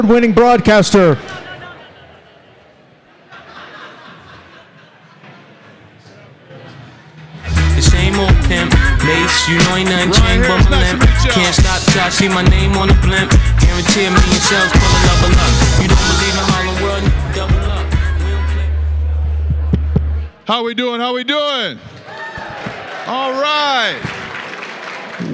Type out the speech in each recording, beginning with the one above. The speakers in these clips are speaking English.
Winning broadcaster. The same old pimp, mace, you know ain't nothing changed but my limp. Can't stop till I see my name on the blimp. Guarantee a million sales, pull a level up. You don't believe in Harlem World, double up. How we doing? How we doing? All right.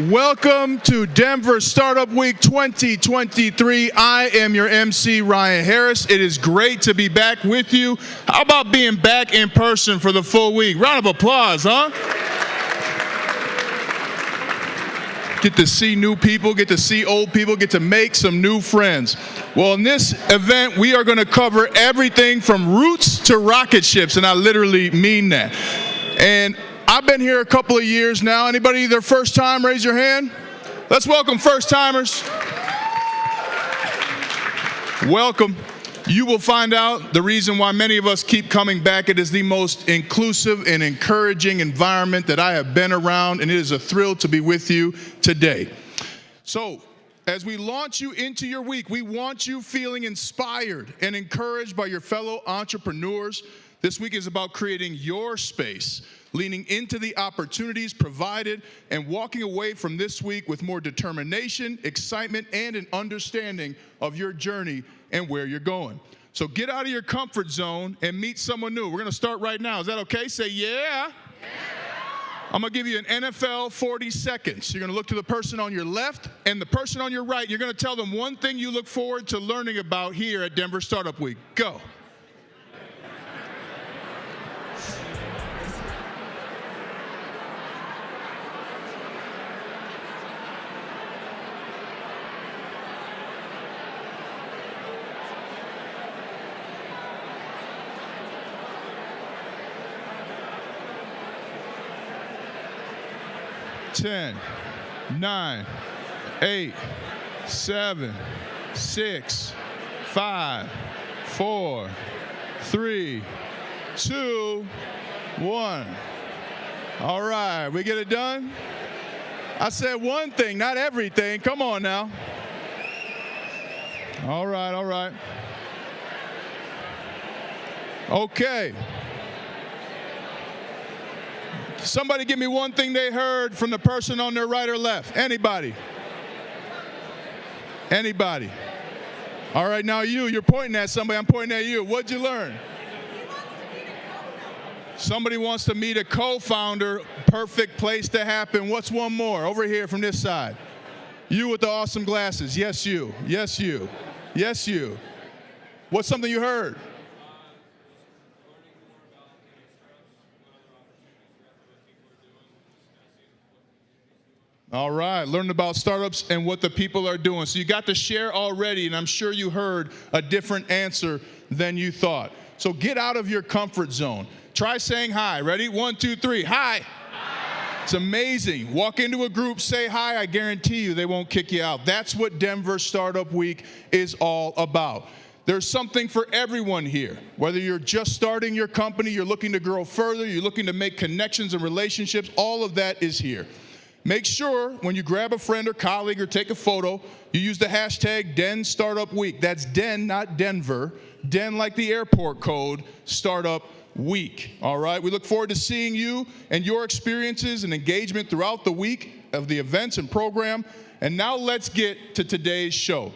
Welcome to Denver Startup Week 2023. I am your MC, Ryan Harris. It is great to be back with you. How about being back in person for the full week? Round of applause, huh? Get to see new people, get to see old people, get to make some new friends. Well, in this event, we are going to cover everything from roots to rocket ships, and I literally mean that. And I've been here a couple of years now. Anybody their first time, raise your hand. Let's welcome first timers. Welcome. You will find out the reason why many of us keep coming back. It is the most inclusive and encouraging environment that I have been around, and it is a thrill to be with you today. So, as we launch you into your week, we want you feeling inspired and encouraged by your fellow entrepreneurs. This week is about creating your space, leaning into the opportunities provided, and walking away from this week with more determination, excitement, and an understanding of your journey and where you're going. So get out of your comfort zone and meet someone new. We're going to start right now. Is that okay? Say yeah. I'm going to give you an NFL 40 seconds. You're going to look to the person on your left and the person on your right. You're going to tell them one thing you look forward to learning about here at Denver Startup Week. Go. Ten, 9, 8, 7, 6, 5, 4, 3, 2, 1. All right, we get it done? I said one thing, not everything. Come on now. All right, all right. Okay. Somebody give me one thing they heard from the person on their right or left. Anybody? Anybody? All right, now you're pointing at somebody. I'm pointing at you. What'd you learn? Somebody wants to meet a co-founder. Perfect place to happen. What's one more? Over here from this side. You with the awesome glasses. Yes, you. Yes, you. Yes, you. What's something you heard? All right, learning about startups and what the people are doing. So you got to share already, and I'm sure you heard a different answer than you thought. So get out of your comfort zone. Try saying hi. Ready? 1, 2, 3. Hi. Hi. It's amazing. Walk into a group, say hi. I guarantee you they won't kick you out. That's what Denver Startup Week is all about. There's something for everyone here. Whether you're just starting your company, you're looking to grow further, you're looking to make connections and relationships, all of that is here. Make sure when you grab a friend or colleague or take a photo, you use the hashtag Den Startup Week. That's Den, not Denver. Den like the airport code, Startup Week. All right, we look forward to seeing you and your experiences and engagement throughout the week of the events and program. And now let's get to today's show.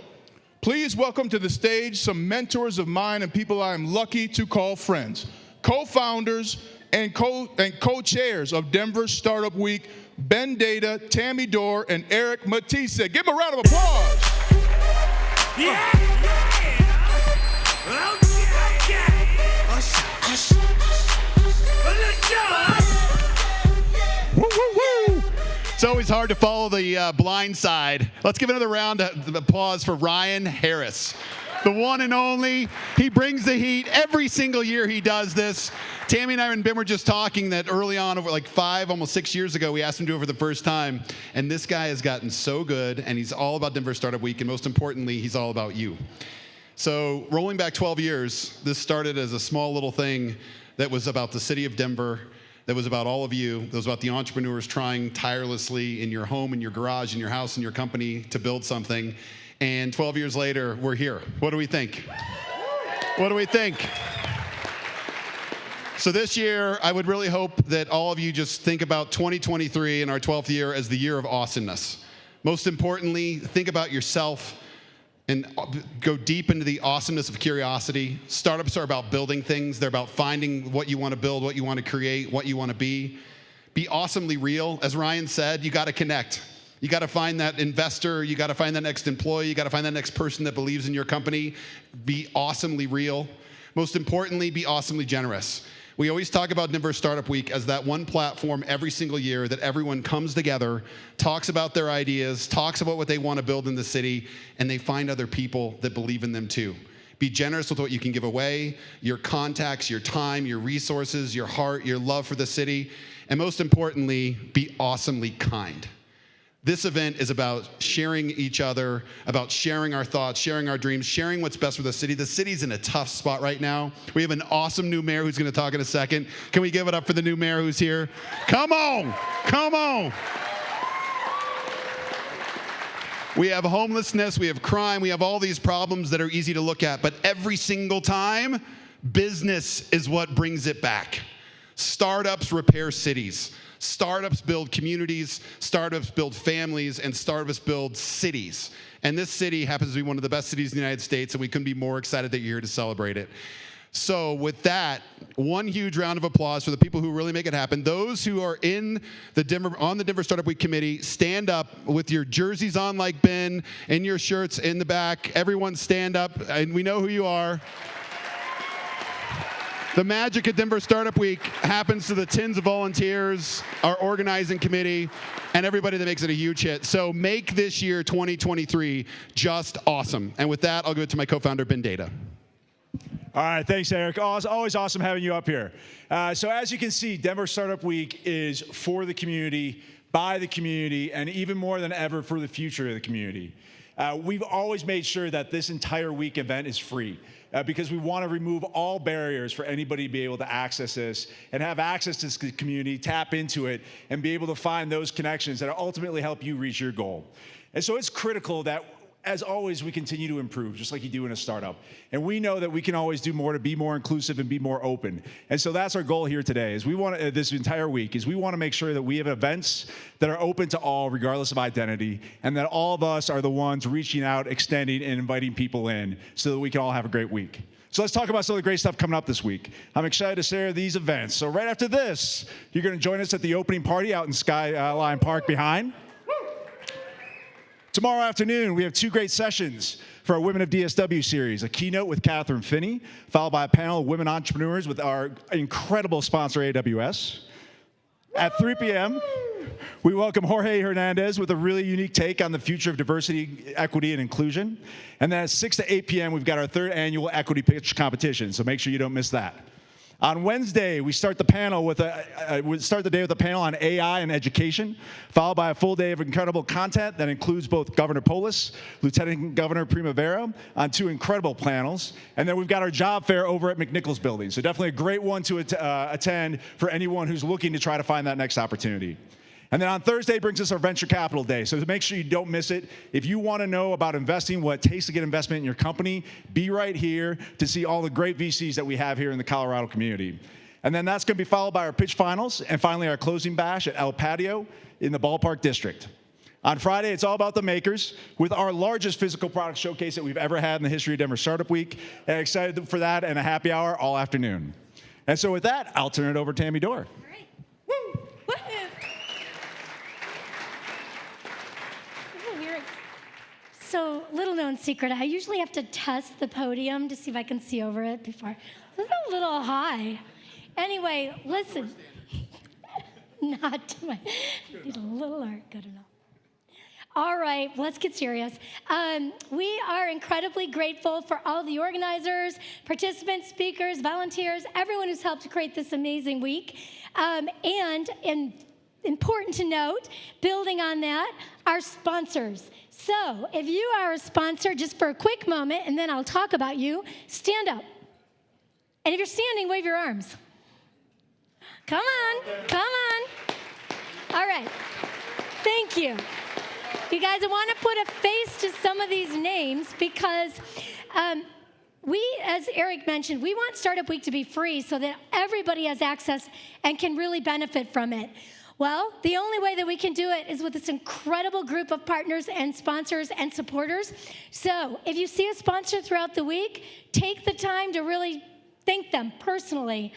Please welcome to the stage some mentors of mine and people I am lucky to call friends, co-founders and co-chairs of Denver Startup Week, Deda, Tami and Erik Mitisek. Give them a round of applause. Yeah. Woo, woo, woo. It's always hard to follow the blind side. Let's give another round of applause for Ryan Harris. The one and only. He brings the heat every single year he does this. Tami and I and Ben were just talking that early on, over like 5, almost 6 years ago, we asked him to do it for the first time. And this guy has gotten so good, and he's all about Denver Startup Week, and most importantly, he's all about you. So rolling back 12 years, this started as a small little thing that was about the city of Denver, that was about all of you, that was about the entrepreneurs trying tirelessly in your home, in your garage, in your house, in your company to build something. And 12 years later, we're here. What do we think? What do we think? So this year, I would really hope that all of you just think about 2023 and our 12th year as the year of awesomeness. Most importantly, think about yourself and go deep into the awesomeness of curiosity. Startups are about building things. They're about finding what you want to build, what you want to create, what you want to be. Be awesomely real. As Ryan said, you got to connect. You got to find that investor. You got to find that next employee. You got to find that next person that believes in your company. Be awesomely real. Most importantly, be awesomely generous. We always talk about Denver Startup Week as that one platform every single year that everyone comes together, talks about their ideas, talks about what they want to build in the city, and they find other people that believe in them too. Be generous with what you can give away, your contacts, your time, your resources, your heart, your love for the city, and most importantly, be awesomely kind. This event is about sharing each other, about sharing our thoughts, sharing our dreams, sharing what's best for the city. The city's in a tough spot right now. We have an awesome new mayor who's going to talk in a second. Can we give it up for the new mayor who's here? Come on, come on. We have homelessness, we have crime, we have all these problems that are easy to look at, but every single time, business is what brings it back. Startups repair cities. Startups build communities, startups build families, and startups build cities. And this city happens to be one of the best cities in the United States, and we couldn't be more excited that you're here to celebrate it. So with that, one huge round of applause for the people who really make it happen. Those who are on the Denver Startup Week committee, stand up with your jerseys on like Ben, and your shirts in the back. Everyone stand up, and we know who you are. The magic of Denver Startup Week happens to the tens of volunteers, our organizing committee, and everybody that makes it a huge hit. So make this year, 2023, just awesome. And with that, I'll give it to my co-founder, Ben Deda. All right, thanks, Erik. Always awesome having you up here. So as you can see, Denver Startup Week is for the community, by the community, and even more than ever for the future of the community. We've always made sure that this entire week event is free. Because we want to remove all barriers for anybody to be able to access this and have access to this community, tap into it, and be able to find those connections that ultimately help you reach your goal. And so it's critical that, as always, we continue to improve, just like you do in a startup. And we know that we can always do more to be more inclusive and be more open. And so that's our goal here today, is we want to, this entire week, is we want to make sure that we have events that are open to all, regardless of identity, and that all of us are the ones reaching out, extending, and inviting people in so that we can all have a great week. So let's talk about some of the great stuff coming up this week. I'm excited to share these events. So right after this, you're going to join us at the opening party out in Skyline Park behind. Tomorrow afternoon, we have two great sessions for our Women of DSW series, a keynote with Catherine Finney, followed by a panel of women entrepreneurs with our incredible sponsor, AWS. At 3 p.m., we welcome Jorge Hernandez with a really unique take on the future of diversity, equity, and inclusion. And then at 6 to 8 p.m., we've got our third annual equity pitch competition, so make sure you don't miss that. On Wednesday, we start the panel with the day with a panel on AI and education, followed by a full day of incredible content that includes both Governor Polis, Lieutenant Governor Primavera on two incredible panels, and then we've got our job fair over at McNichols Building. So definitely a great one to attend for anyone who's looking to try to find that next opportunity. And then on Thursday brings us our Venture Capital Day. So to make sure you don't miss it, if you want to know about investing, what it takes to get investment in your company, be right here to see all the great VCs that we have here in the Colorado community. And then that's going to be followed by our pitch finals and finally our closing bash at El Patio in the Ballpark District. On Friday, it's all about the makers with our largest physical product showcase that we've ever had in the history of Denver Startup Week. And excited for that and a happy hour all afternoon. And so with that, I'll turn it over to Tami Dorr. All right. Woo! Woo-hoo. So, little known secret, I usually have to test the podium to see if I can see over it before. This is a little high. Anyway, listen. Not to my, need a little art, good enough. All right, let's get serious. We are incredibly grateful for all the organizers, participants, speakers, volunteers, everyone who's helped to create this amazing week. And important to note, building on that, our sponsors. So if you are a sponsor, just for a quick moment, and then I'll talk about you, stand up. And if you're standing, wave your arms. Come on, come on. All right, thank you. You guys, I want to put a face to some of these names because we, as Erik mentioned, we want Startup Week to be free so that everybody has access and can really benefit from it. Well, the only way that we can do it is with this incredible group of partners and sponsors and supporters. So if you see a sponsor throughout the week, take the time to really thank them personally.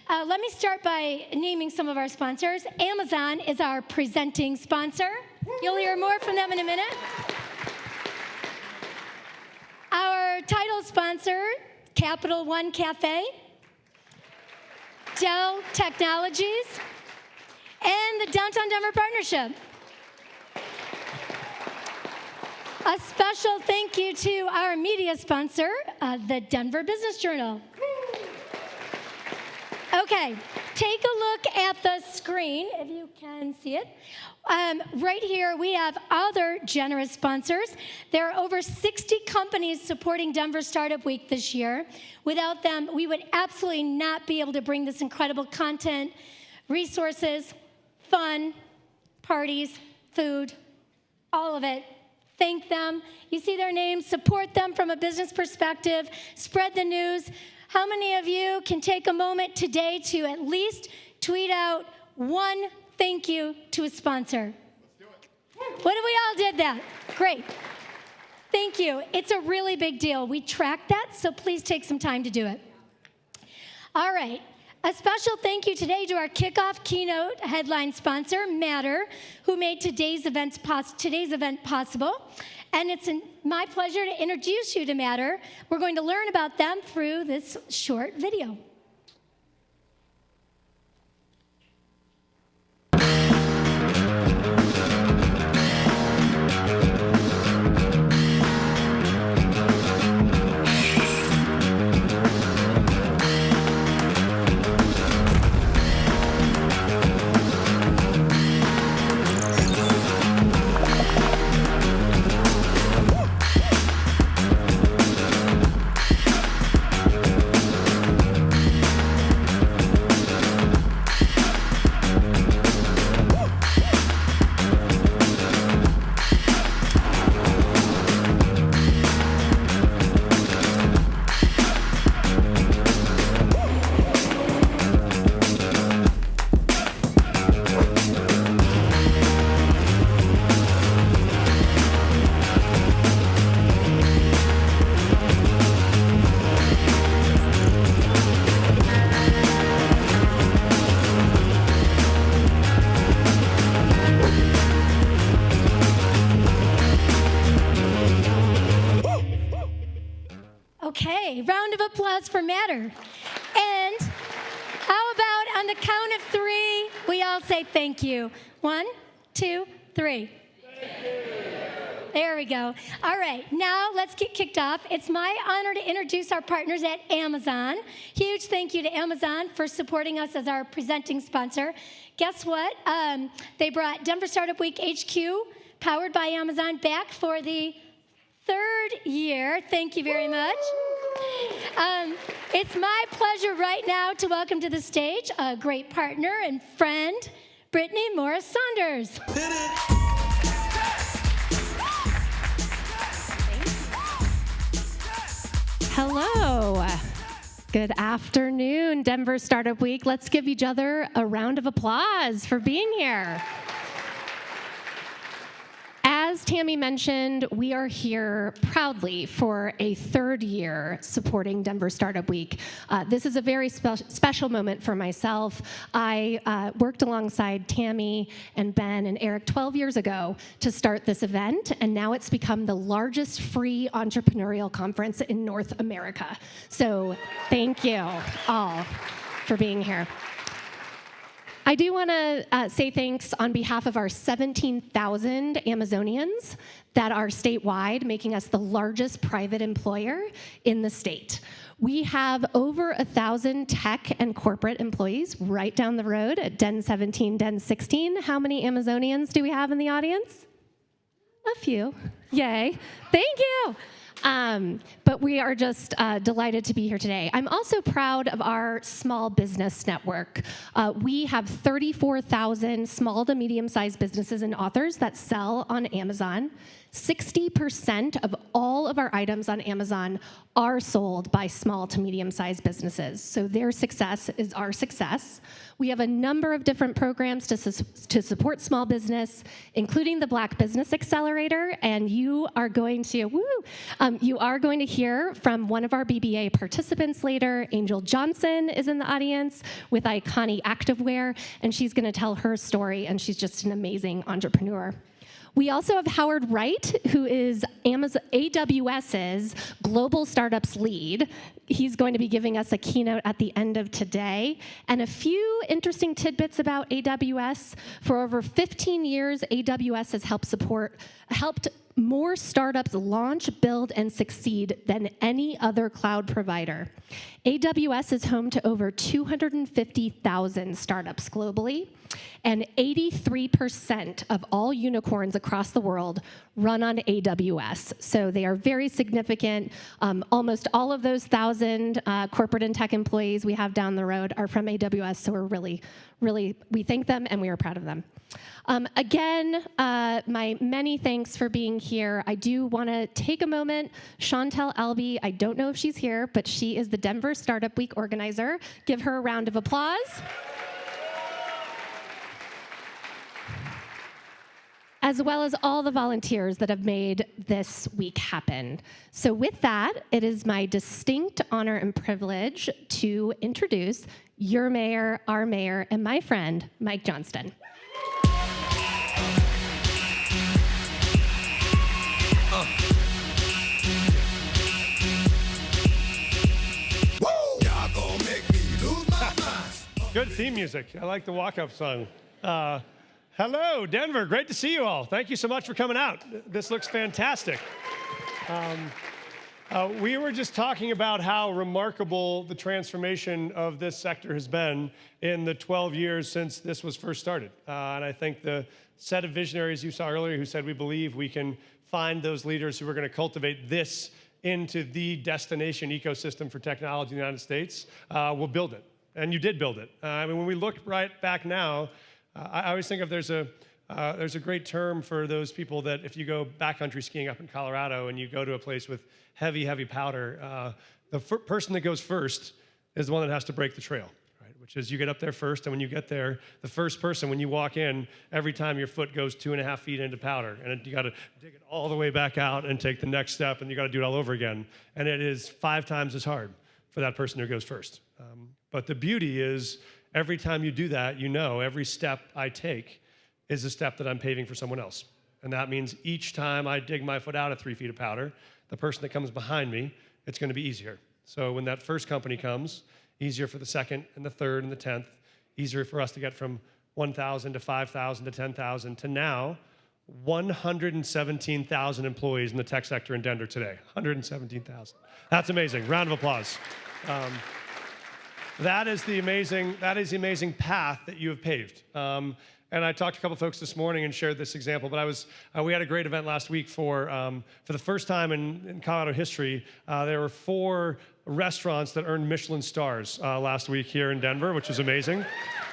Let me start by naming some of our sponsors. Amazon is our presenting sponsor. You'll hear more from them in a minute. Our title sponsor, Capital One Cafe, Dell Technologies, and the Downtown Denver Partnership. A special thank you to our media sponsor, the Denver Business Journal. Okay, take a look at the screen, if you can see it. Right here, we have other generous sponsors. There are over 60 companies supporting Denver Startup Week this year. Without them, we would absolutely not be able to bring this incredible content, resources, fun, parties, food, all of it. Thank them. You see their names. Support them from a business perspective. Spread the news. How many of you can take a moment today to at least tweet out one thank you to a sponsor? Let's do it. What if we all did that? Great. Thank you. It's a really big deal. We track that, so please take some time to do it. All right. A special thank you today to our Kickoff Keynote headline sponsor, Matter, who made today's event possible. And it's my pleasure to introduce you to Matter. We're going to learn about them through this short video. Okay, round of applause for Matter. And how about on the count of three, we all say thank you. 1, 2, 3. Thank you. There we go. All right, now let's get kicked off. It's my honor to introduce our partners at Amazon. Huge thank you to Amazon for supporting us as our presenting sponsor. Guess what? They brought Denver Startup Week HQ, powered by Amazon, back for the 3rd year. Thank you very much. It's my pleasure right now to welcome to the stage a great partner and friend, Brittany Morris-Saunders. Hello. Good afternoon, Denver Startup Week. Let's give each other a round of applause for being here. As Tami mentioned, we are here proudly for a 3rd year supporting Denver Startup Week. This is a very special moment for myself. I worked alongside Tami and Ben and Erik 12 years ago to start this event, and now it's become the largest free entrepreneurial conference in North America. So thank you all for being here. I do want to say thanks on behalf of our 17,000 Amazonians that are statewide, making us the largest private employer in the state. We have over 1,000 tech and corporate employees right down the road at Den 17, Den 16. How many Amazonians do we have in the audience? A few. Yay. Thank you. But we are just delighted to be here today. I'm also proud of our small business network. We have 34,000 small to medium-sized businesses and authors that sell on Amazon. 60% of all of our items on Amazon are sold by small to medium-sized businesses. So their success is our success. We have a number of different programs to support small business, including the Black Business Accelerator, and you are going to hear from one of our BBA participants later. Angel Johnston is in the audience with Iconi Activewear, and she's going to tell her story, and she's just an amazing entrepreneur. We also have Howard Wright, who is AWS's Global Startups Lead. He's going to be giving us a keynote at the end of today. And a few interesting tidbits about AWS. For over 15 years, AWS has helped more startups launch, build, and succeed than any other cloud provider. AWS is home to over 250,000 startups globally, and 83% of all unicorns across the world run on AWS. So they are very significant. Almost all of those 1,000 corporate and tech employees we have down the road are from AWS, so we thank them and we are proud of them. Again, my many thanks for being here. I do want to take a moment. Chantel Albee, I don't know if she's here, but she is the Denver Startup Week organizer. Give her a round of applause. As well as all the volunteers that have made this week happen. So with that, it is my distinct honor and privilege to introduce your mayor, our mayor, and my friend, Mike Johnston. Good theme music. I like the walk-up song. Hello, Denver. Great to see you all. Thank you so much for coming out. This looks fantastic. We were just talking about how remarkable the transformation of this sector has been in the 12 years since this was first started. And I think the set of visionaries you saw earlier who said we believe we can find those leaders who are going to cultivate this into the destination ecosystem for technology in the United States will build it. And you did build it. I mean, when we look right back now, I always think of there's a great term for those people that if you go backcountry skiing up in Colorado and you go to a place with heavy, heavy powder, the person that goes first is the one that has to break the trail, right? Which is you get up there first, and when you get there, the first person, when you walk in, every time your foot goes 2.5 feet into powder, and you got to dig it all the way back out and take the next step, and you got to do it all over again. And it is 5 times as hard for that person who goes first. But the beauty is, every time you do that, you know every step I take is a step that I'm paving for someone else. And that means each time I dig my foot out of 3 feet of powder, the person that comes behind me, it's going to be easier. So when that first company comes, easier for the second and the third and the 10th, easier for us to get from 1,000 to 5,000 to 10,000 to now 117,000 employees in the tech sector in Denver today. 117,000. That's amazing. Round of applause. That is the amazing path that you have paved. And I talked to a couple folks this morning and shared this example, but we had a great event last week for the first time in Colorado history, there were 4 restaurants that earned Michelin stars last week here in Denver, which was amazing.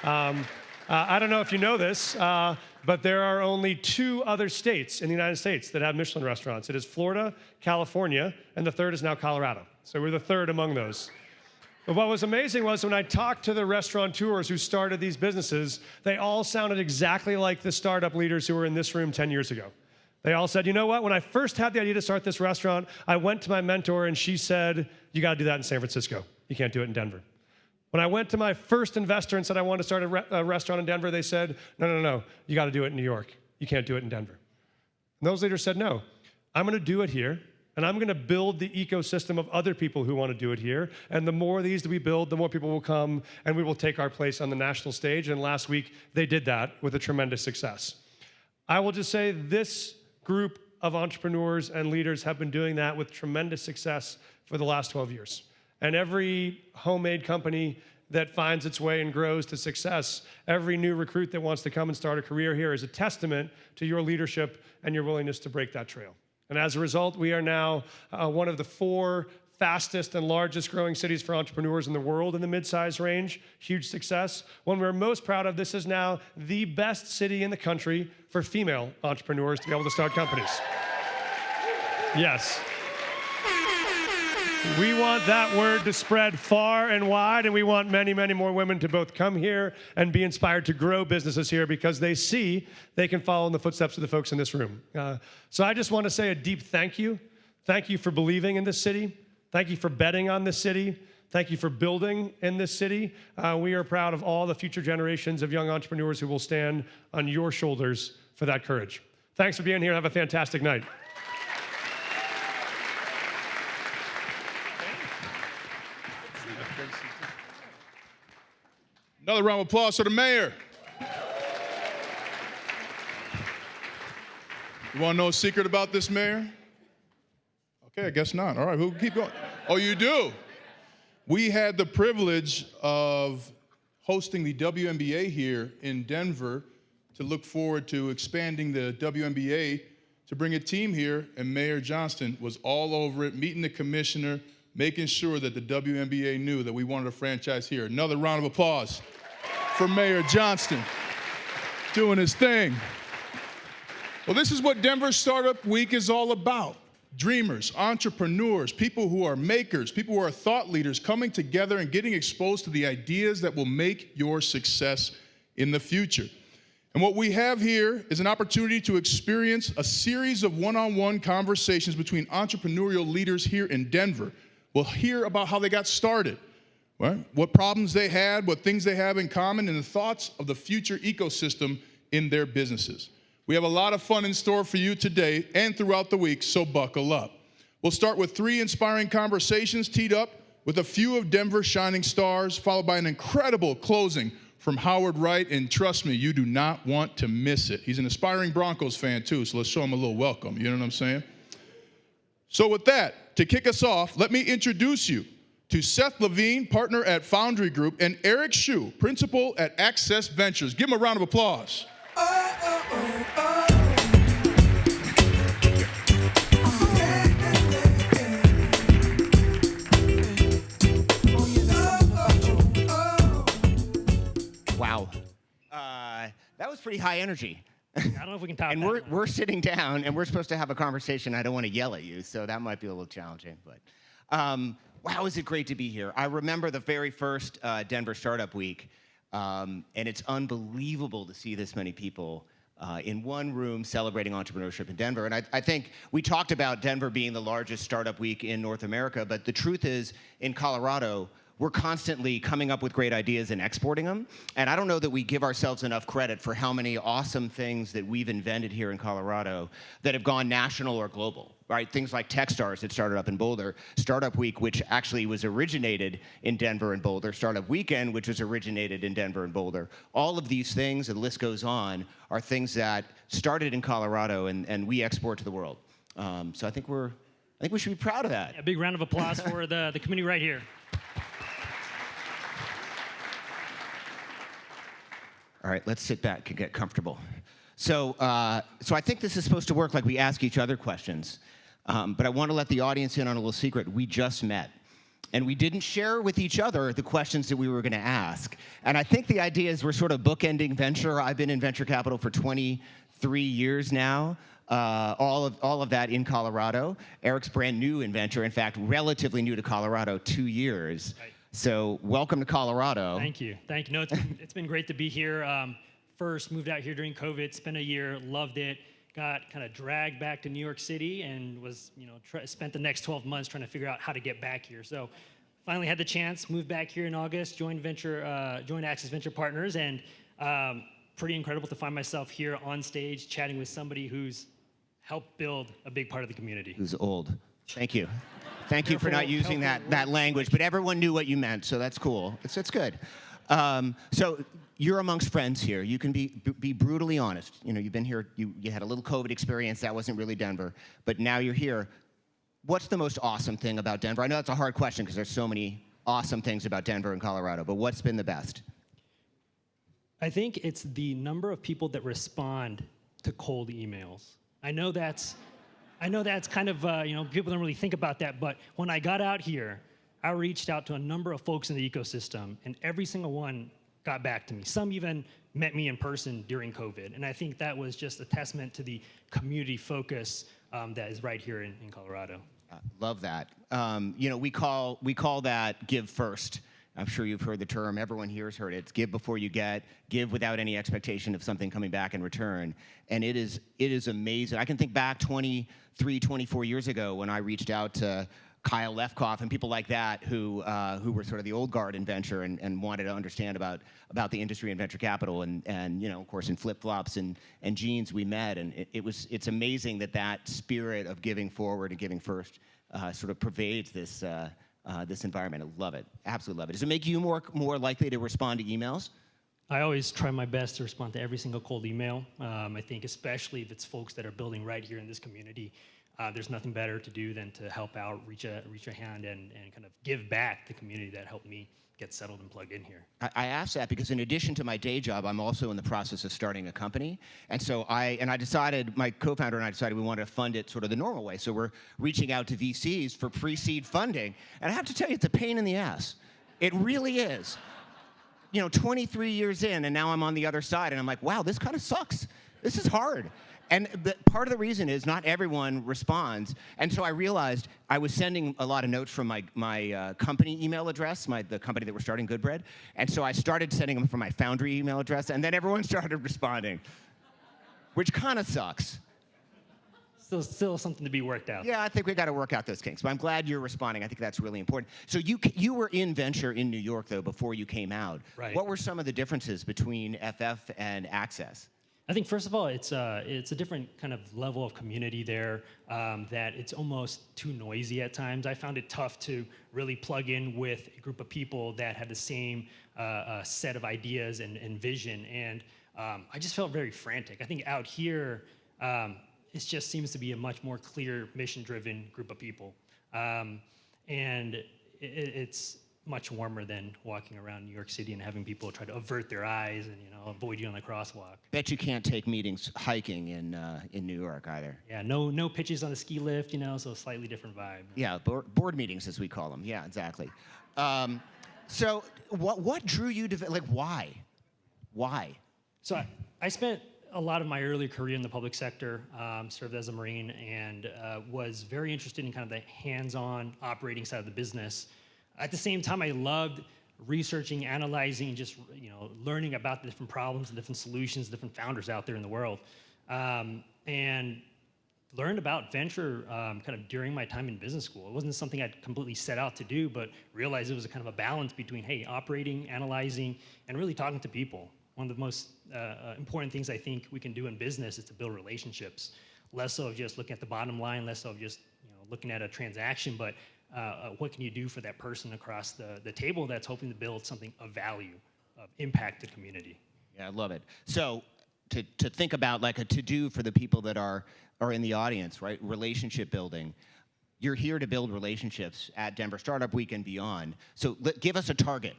I don't know if you know this, but there are only 2 other states in the United States that have Michelin restaurants. It is Florida, California, and the third is now Colorado. So we're the third among those. But what was amazing was when I talked to the restaurateurs who started these businesses, they all sounded exactly like the startup leaders who were in this room 10 years ago. They all said, you know what, when I first had the idea to start this restaurant, I went to my mentor and she said, you got to do that in San Francisco. You can't do it in Denver. When I went to my first investor and said I wanted to start a restaurant in Denver, they said, no, you got to do it in New York. You can't do it in Denver. And those leaders said, no, I'm going to do it here. And I'm going to build the ecosystem of other people who want to do it here. And the more of these that we build, the more people will come, and we will take our place on the national stage. And last week, they did that with a tremendous success. I will just say this group of entrepreneurs and leaders have been doing that with tremendous success for the last 12 years. And every homemade company that finds its way and grows to success, every new recruit that wants to come and start a career here is a testament to your leadership and your willingness to break that trail. And as a result, we are now one of the 4 fastest and largest growing cities for entrepreneurs in the world in the mid-size range. Huge success. One we're most proud of, this is now the best city in the country for female entrepreneurs to be able to start companies. Yes. We want that word to spread far and wide, and we want many, many more women to both come here and be inspired to grow businesses here because they see they can follow in the footsteps of the folks in this room. So I just want to say a deep thank you. Thank you for believing in this city. Thank you for betting on this city. Thank you for building in this city. We are proud of all the future generations of young entrepreneurs who will stand on your shoulders for that courage. Thanks for being here. Have a fantastic night. Another round of applause for the mayor. You want to know a secret about this mayor? Okay, I guess not. All right, we'll keep going. Oh, you do? We had the privilege of hosting the WNBA here in Denver to look forward to expanding the WNBA to bring a team here, and Mayor Johnston was all over it, meeting the commissioner, making sure that the WNBA knew that we wanted a franchise here. Another round of applause for Mayor Johnston doing his thing. Well, this is what Denver Startup Week is all about. Dreamers, entrepreneurs, people who are makers, people who are thought leaders coming together and getting exposed to the ideas that will make your success in the future. And what we have here is an opportunity to experience a series of one-on-one conversations between entrepreneurial leaders here in Denver. We'll hear about how they got started, right? What problems they had, what things they have in common, and the thoughts of the future ecosystem in their businesses. We have a lot of fun in store for you today and throughout the week, so buckle up. We'll start with 3 inspiring conversations teed up with a few of Denver's shining stars, followed by an incredible closing from Howard Wright, and trust me, you do not want to miss it. He's an aspiring Broncos fan too, so let's show him a little welcome, you know what I'm saying? So with that, to kick us off, let me introduce you to Seth Levine, partner at Foundry Group, and Erik Shu, principal at Access Ventures. Give him a round of applause. Wow. That was pretty high energy. I don't know if we can top And that. we're sitting down, and we're supposed to have a conversation. I don't want to yell at you, so that might be a little challenging. But wow, is it great to be here. I remember the very first Denver Startup Week, and it's unbelievable to see this many people in one room celebrating entrepreneurship in Denver. And I think we talked about Denver being the largest startup week in North America, but the truth is, in Colorado, we're constantly coming up with great ideas and exporting them. And I don't know that we give ourselves enough credit for how many awesome things that we've invented here in Colorado that have gone national or global, right? Things like Techstars that started up in Boulder, Startup Week, which actually was originated in Denver and Boulder, Startup Weekend, which was originated in Denver and Boulder. All of these things, and the list goes on, are things that started in Colorado and we export to the world. So I think we should be proud of that. A big round of applause for the community right here. All right, let's sit back and get comfortable. So I think this is supposed to work like we ask each other questions. But I want to let the audience in on a little secret. We just met. And we didn't share with each other the questions that we were going to ask. And I think the idea is we're sort of bookending venture. I've been in venture capital for 23 years now. All of that in Colorado. Erik's brand new in venture. In fact, relatively new to Colorado, 2 years. Right. So welcome to Colorado. Thank you. No, it's been great to be here. First, moved out here during COVID, spent a year, loved it, got kind of dragged back to New York City and was, spent the next 12 months trying to figure out how to get back here. So finally had the chance, moved back here in August, joined Access Venture Partners, and pretty incredible to find myself here on stage chatting with somebody who's helped build a big part of the community. Who's old. Thank you. Thank you for not using that language, but everyone knew what you meant, so that's cool. It's good. So you're amongst friends here. You can be brutally honest. You've been here, you had a little COVID experience, that wasn't really Denver, but now you're here. What's the most awesome thing about Denver? I know that's a hard question because there's so many awesome things about Denver and Colorado, but what's been the best? I think it's the number of people that respond to cold emails. I know that's I know that's kind of, people don't really think about that, but when I got out here, I reached out to a number of folks in the ecosystem, and every single one got back to me. Some even met me in person during COVID, and I think that was just a testament to the community focus that is right here in Colorado. Love that. We call that give first. I'm sure you've heard the term. Everyone here has heard it. It's give before you get, give without any expectation of something coming back in return. And it is amazing. I can think back 23, 24 years ago when I reached out to Kyle Lefkoff and people like that who were sort of the old guard in venture and wanted to understand about the industry and venture capital. And of course, in flip-flops and jeans we met. And it's amazing that spirit of giving forward and giving first sort of pervades this environment. I love it. Absolutely love it. Does it make you more likely to respond to emails? I always try my best to respond to every single cold email. I think especially if it's folks that are building right here in this community, there's nothing better to do than to help out, reach a hand, and kind of give back the community that helped me get settled and plugged in here. I asked that because in addition to my day job, I'm also in the process of starting a company. And so I decided, my co-founder and I decided we wanted to fund it sort of the normal way. So we're reaching out to VCs for pre-seed funding. And I have to tell you, it's a pain in the ass. It really is. 23 years in, and now I'm on the other side, and I'm like, wow, this kind of sucks. This is hard. And part of the reason is not everyone responds. And so I realized I was sending a lot of notes from my company email address, the company that we're starting, Good Bread. And so I started sending them from my Foundry email address, and then everyone started responding, which kind of sucks. Still something to be worked out. Yeah, I think we got to work out those kinks. But I'm glad you're responding. I think that's really important. So you were in venture in New York, though, before you came out. Right. What were some of the differences between FF and Access? I think first of all, it's a different kind of level of community there. That it's almost too noisy at times. I found it tough to really plug in with a group of people that had the same set of ideas and vision, and I just felt very frantic. I think out here, it just seems to be a much more clear, mission-driven group of people, and it's much warmer than walking around New York City and having people try to avert their eyes and avoid you on the crosswalk. Bet you can't take meetings hiking in New York either. Yeah, no pitches on the ski lift, so a slightly different vibe. Yeah, board meetings as we call them. Yeah, exactly. So what drew you to why? Why? So I spent a lot of my early career in the public sector, served as a Marine, and was very interested in kind of the hands-on operating side of the business. At the same time, I loved researching, analyzing, just learning about the different problems and different solutions, different founders out there in the world, and learned about venture kind of during my time in business school. It wasn't something I'd completely set out to do, but realized it was a kind of a balance between operating, analyzing, and really talking to people. One of the most important things I think we can do in business is to build relationships, less so of just looking at the bottom line, less so of just looking at a transaction, but what can you do for that person across the table that's hoping to build something of value, of impact to community. Yeah, I love it. So to think about like a to-do for the people that are in the audience, right? Relationship building. You're here to build relationships at Denver Startup Week and beyond. So give us a target.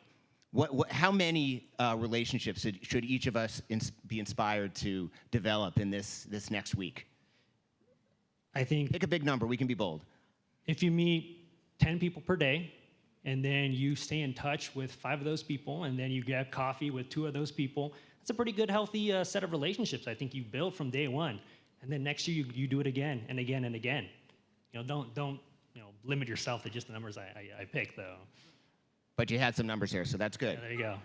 How many relationships should each of us be inspired to develop in this next week? I think pick a big number. We can be bold. If you meet 10 people per day, and then you stay in touch with 5 of those people, and then you get coffee with 2 of those people, that's a pretty good, healthy set of relationships I think you build from day one. And then next year you do it again and again and again. Don't limit yourself to just the numbers I picked, though. But you had some numbers here, so that's good. Yeah, there you go.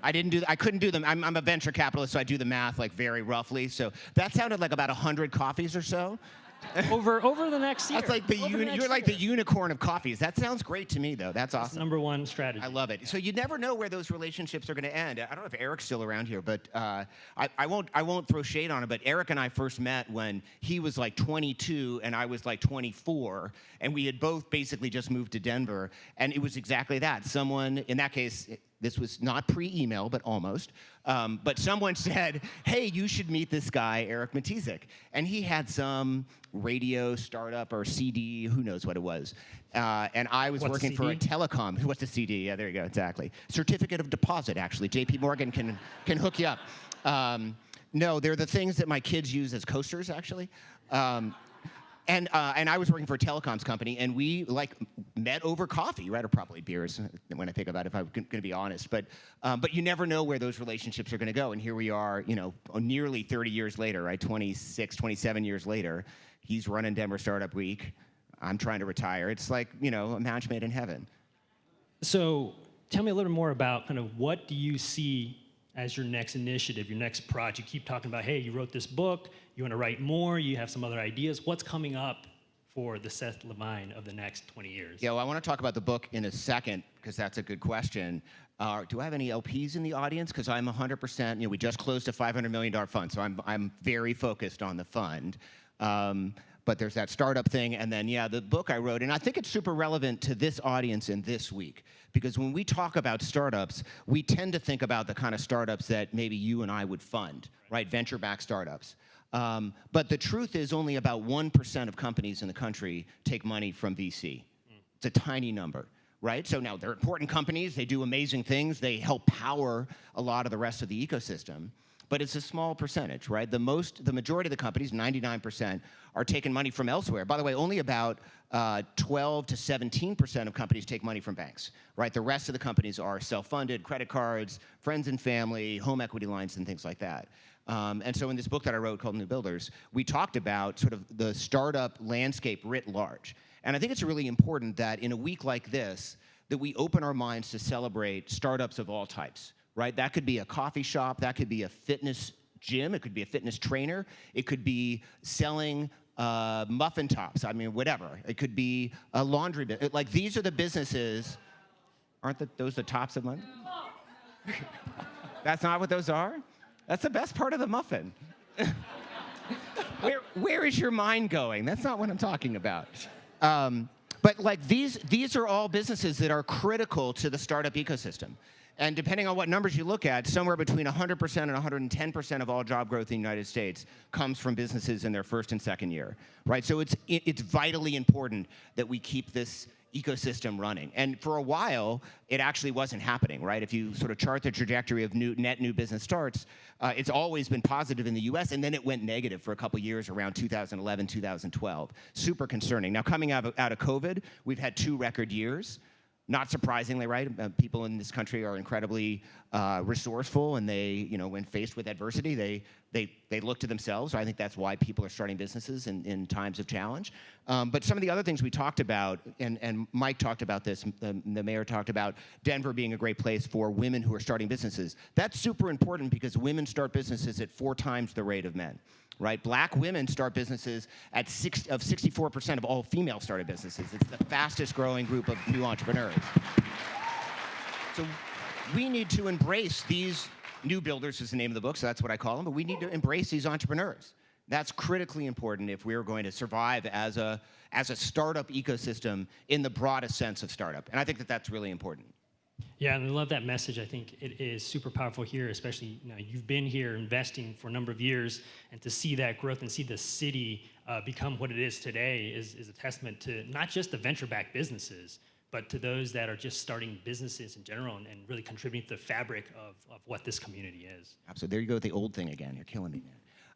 I couldn't do them. I'm a venture capitalist, so I do the math very roughly. So that sounded like about 100 coffees or so. over the next year. That's like you're like the unicorn of coffees. That sounds great to me, though. That's awesome. That's number one strategy. I love it. So you never know where those relationships are going to end. I don't know if Erik's still around here, but I won't throw shade on him. But Erik and I first met when he was like 22 and I was like 24, and we had both basically just moved to Denver, and it was exactly that. Someone, in that case, this was not pre-email, but almost. But someone said, hey, you should meet this guy, Erik Mitisek. And he had some radio startup or CD, who knows what it was. And I was working for a telecom. What's a CD? Yeah, there you go, exactly. Certificate of deposit, actually. JP Morgan can hook you up. No, they're the things that my kids use as coasters, actually. And I was working for a telecoms company, and we met over coffee, right? Or probably beers when I think about it, if I'm going to be honest. But you never know where those relationships are going to go. And here we are, nearly 30 years later, right? 26, 27 years later. He's running Denver Startup Week. I'm trying to retire. It's like, a match made in heaven. So tell me a little more about kind of what do you see as your next initiative, your next project? You keep talking about, hey, you wrote this book, you want to write more, you have some other ideas. What's coming up for the Seth Levine of the next 20 years? Yeah, well, I want to talk about the book in a second because that's a good question. Do I have any LPs in the audience? Because I'm 100%, we just closed a $500 million fund, so I'm very focused on the fund. But there's that startup thing, and then, the book I wrote, and I think it's super relevant to this audience in this week, because when we talk about startups, we tend to think about the kind of startups that maybe you and I would fund, right? Venture-backed startups. But the truth is only about 1% of companies in the country take money from VC. It's a tiny number, right? So now they're important companies, they do amazing things, they help power a lot of the rest of the ecosystem. But it's a small percentage, right? The majority of the companies, 99%, are taking money from elsewhere. By the way, only about 12 to 17% of companies take money from banks, right? The rest of the companies are self-funded, credit cards, friends and family, home equity lines, and things like that. And so in this book that I wrote called New Builders, we talked about sort of the startup landscape writ large. And I think it's really important that in a week like this, that we open our minds to celebrate startups of all types. Right? That could be a coffee shop, that could be a fitness gym, it could be a fitness trainer, it could be selling muffin tops, whatever. It could be a laundry business. Like, these are the businesses, aren't those the tops of muffin? That's not what those are? That's the best part of the muffin. Where is your mind going? That's not what I'm talking about. But these are all businesses that are critical to the startup ecosystem. And depending on what numbers you look at, somewhere between 100% and 110% of all job growth in the United States comes from businesses in their first and second year, right? So it's vitally important that we keep this ecosystem running. And for a while, it actually wasn't happening, right? If you sort of chart the trajectory of net new business starts, it's always been positive in the US, and then it went negative for a couple years around 2011, 2012. Super concerning. Now, coming out of COVID, we've had 2 record years. Not surprisingly, right? People in this country are incredibly resourceful, and they, when faced with adversity, they look to themselves. I think that's why people are starting businesses in times of challenge. But some of the other things we talked about, and Mike talked about this, the mayor talked about Denver being a great place for women who are starting businesses. That's super important because women start businesses at 4 times the rate of men. Right? Black women start businesses at 64% of all female started businesses. It's the fastest growing group of new entrepreneurs. So we need to embrace these new builders is the name of the book, so that's what I call them, but we need to embrace these entrepreneurs. That's critically important if we're going to survive as a startup ecosystem in the broadest sense of startup. And I think that that's really important. Yeah, and I love that message. I think it is super powerful here, especially you've been here investing for a number of years, and to see that growth and see the city become what it is today is a testament to not just the venture-backed businesses, but to those that are just starting businesses in general and really contributing to the fabric of what this community is. Absolutely. There you go with the old thing again. You're killing me,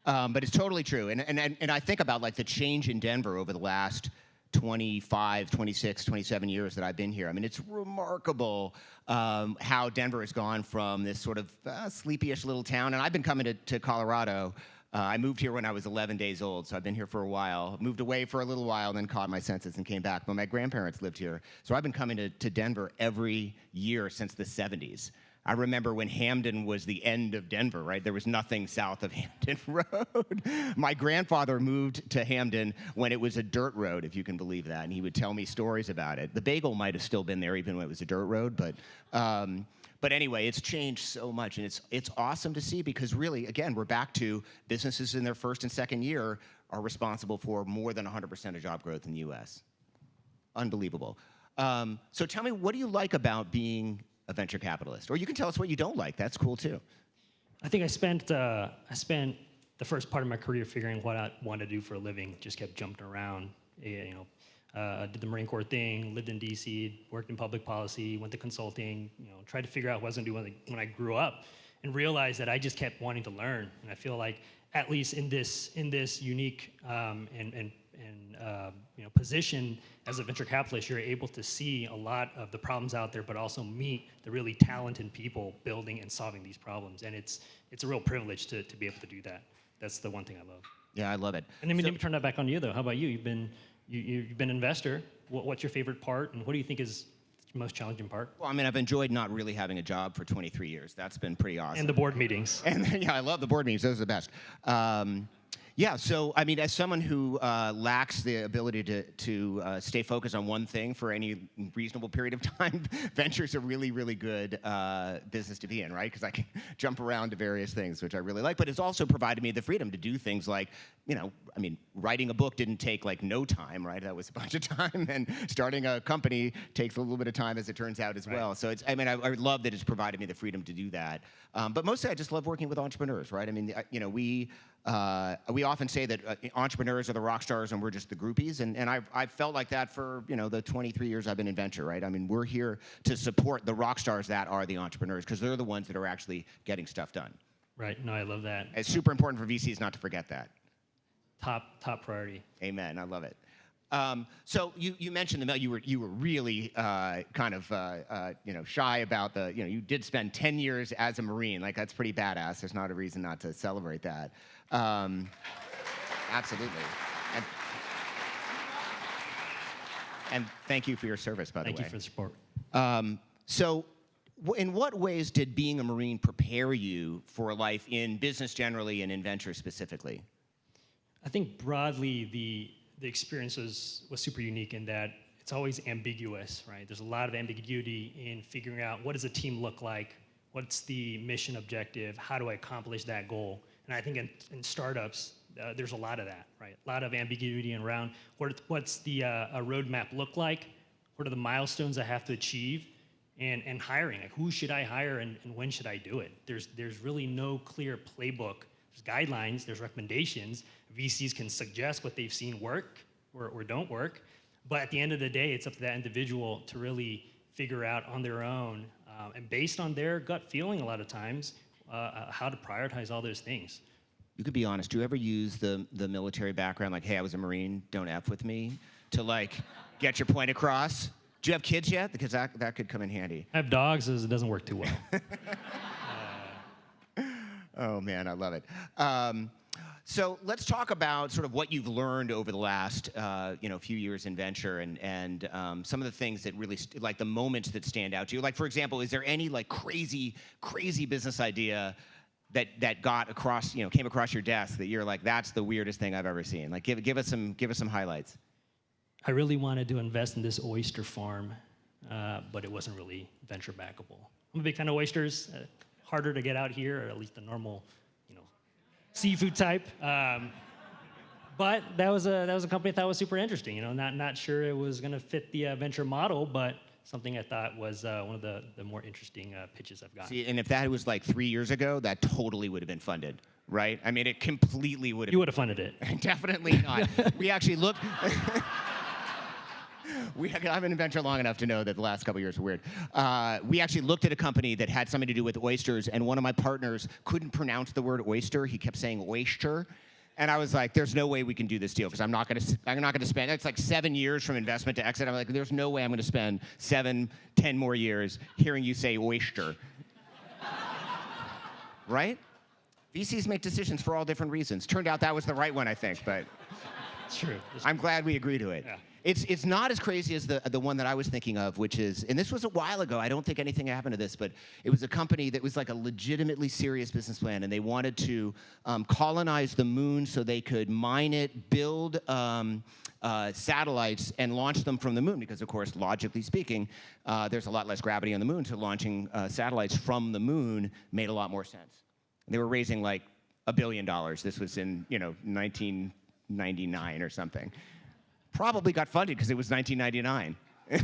man. But it's totally true. And I think about the change in Denver over the last 25, 26, 27 years that I've been here. It's remarkable how Denver has gone from this sort of sleepy-ish little town. And I've been coming to Colorado. I moved here when I was 11 days old, so I've been here for a while. Moved away for a little while, then caught my senses and came back. But my grandparents lived here. So I've been coming to Denver every year since the 70s. I remember when Hamden was the end of Denver, right? There was nothing south of Hamden Road. My grandfather moved to Hamden when it was a dirt road, if you can believe that, and he would tell me stories about it. The bagel might have still been there even when it was a dirt road, but anyway, it's changed so much, and it's awesome to see because really, again, we're back to businesses in their first and second year are responsible for more than 100% of job growth in the U.S. Unbelievable. So tell me, what do you like about being a venture capitalist? Or you can tell us what you don't like. That's cool too. I think I spent the first part of my career figuring what I wanted to do for a living. Just kept jumping around. Did the Marine Corps thing, lived in DC, worked in public policy, went to consulting. Tried to figure out what I was going to do when I grew up, and realized that I just kept wanting to learn. And I feel like at least in this unique and position as a venture capitalist, you're able to see a lot of the problems out there, but also meet the really talented people building and solving these problems. And it's a real privilege to be able to do that. That's the one thing I love. Yeah, I love it. And then let me turn that back on you, though. How about you? You've been an investor. What's your favorite part, and what do you think is the most challenging part? Well, I mean, I've enjoyed not really having a job for 23 years. That's been pretty awesome. And the board meetings. And yeah, I love the board meetings. Those are the best. Yeah, so I mean, as someone who lacks the ability to stay focused on one thing for any reasonable period of time, venture's a really, really good business to be in, right? Because I can jump around to various things, which I really like. But it's also provided me the freedom to do things like, I mean, writing a book didn't take like no time, right? That was a bunch of time, and starting a company takes a little bit of time, as it turns out, as well. So it's, I mean, I love that it's provided me the freedom to do that. But mostly, I just love working with entrepreneurs, right? I mean, we often say that entrepreneurs are the rock stars and we're just the groupies, and I've felt like that for the 23 years I've been in venture, right? I mean, we're here to support the rock stars that are the entrepreneurs, because they're the ones that are actually getting stuff done. Right. No, I love that. It's super important for VCs not to forget that. Top priority. Amen. I love it. So you mentioned you were really kind of shy about the you did spend 10 years as a Marine. Like, that's pretty badass. There's not a reason not to celebrate that. Absolutely. And thank you for your service, by the way. Thank you for the support. So in what ways did being a Marine prepare you for a life in business generally and in venture specifically? I think broadly the experience was super unique in that it's always ambiguous, right? There's a lot of ambiguity in figuring out what does a team look like, what's the mission objective, how do I accomplish that goal? And I think in startups, there's a lot of that, right? A lot of ambiguity around what's the a roadmap look like, what are the milestones I have to achieve, and hiring. Like, who should I hire and when should I do it? There's really no clear playbook. There's guidelines, there's recommendations. VCs can suggest what they've seen work or don't work, but at the end of the day, it's up to that individual to really figure out on their own, and based on their gut feeling a lot of times, how to prioritize all those things. You could be honest. Do you ever use the military background, like, hey, I was a Marine, don't F with me, to like get your point across? Do you have kids yet? Because that could come in handy. I have dogs, so it doesn't work too well. Oh man, I love it. So let's talk about sort of what you've learned over the last few years in venture, and some of the things that really like the moments that stand out to you. Like, for example, is there any like crazy business idea that got across, came across your desk that you're like, that's the weirdest thing I've ever seen? Like, give us some highlights. I really wanted to invest in this oyster farm, but it wasn't really venture backable. I'm a big fan of oysters. Harder to get out here, or at least the normal, seafood type. But that was a company I thought was super interesting. Not sure it was going to fit the venture model, but something I thought was one of the more interesting pitches I've gotten. See, and if that was like 3 years ago, that totally would have been funded, right? I mean, it completely would have. You would have funded it. Definitely not. We actually looked. I've been in venture long enough to know that the last couple of years were weird. We actually looked at a company that had something to do with oysters, and one of my partners couldn't pronounce the word oyster. He kept saying oyster. And I was like, there's no way we can do this deal, because I'm not going to spend, it's like 7 years from investment to exit. I'm like, there's no way I'm going to spend 7, 10 more years hearing you say oyster. Right? VCs make decisions for all different reasons. Turned out that was the right one, I think, but It's true. I'm glad we agree to it. Yeah. It's not as crazy as the one that I was thinking of, which is, and this was a while ago, I don't think anything happened to this, but it was a company that was like a legitimately serious business plan, and they wanted to colonize the moon so they could mine it, build satellites, and launch them from the moon, because of course, logically speaking, there's a lot less gravity on the moon, so launching satellites from the moon made a lot more sense. They were raising like $1 billion. This was in 1999 or something. Probably got funded because it was 1999. I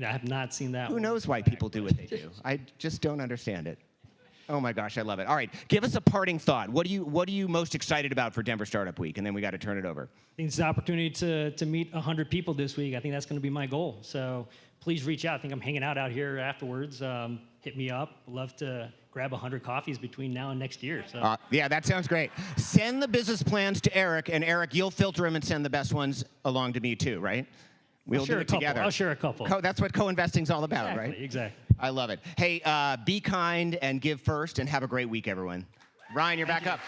have not seen that. Who knows why people do what they do? I just don't understand it. Oh my gosh, I love it. All right, give us a parting thought. What are you most excited about for Denver Startup Week? And then we got to turn it over. I think it's an opportunity to meet 100 people this week. I think that's going to be my goal. So please reach out. I think I'm hanging out here afterwards. Hit me up. Love to grab 100 coffees between now and next year. So Yeah, that sounds great. Send the business plans to Erik, and Erik, you'll filter them and send the best ones along to me too, right? We'll do it together. I'll share a couple. That's what co-investing's all about, Exactly, right? exactly. I love it. Hey, be kind and give first, and have a great week, everyone. Ryan, you're back up.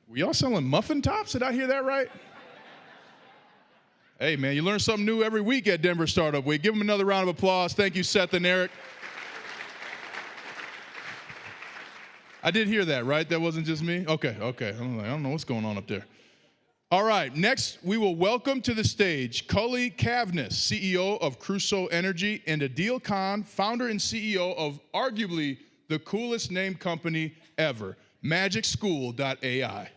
Were y'all selling muffin tops? Did I hear that right? Hey, man, you learn something new every week at Denver Startup Week. Give them another round of applause. Thank you, Seth and Erik. I did hear that, right? That wasn't just me? Okay. I'm like, I don't know what's going on up there. All right, next we will welcome to the stage Cully Cavness, CEO of Crusoe Energy, and Adil Khan, founder and CEO of arguably the coolest named company ever, MagicSchool.ai.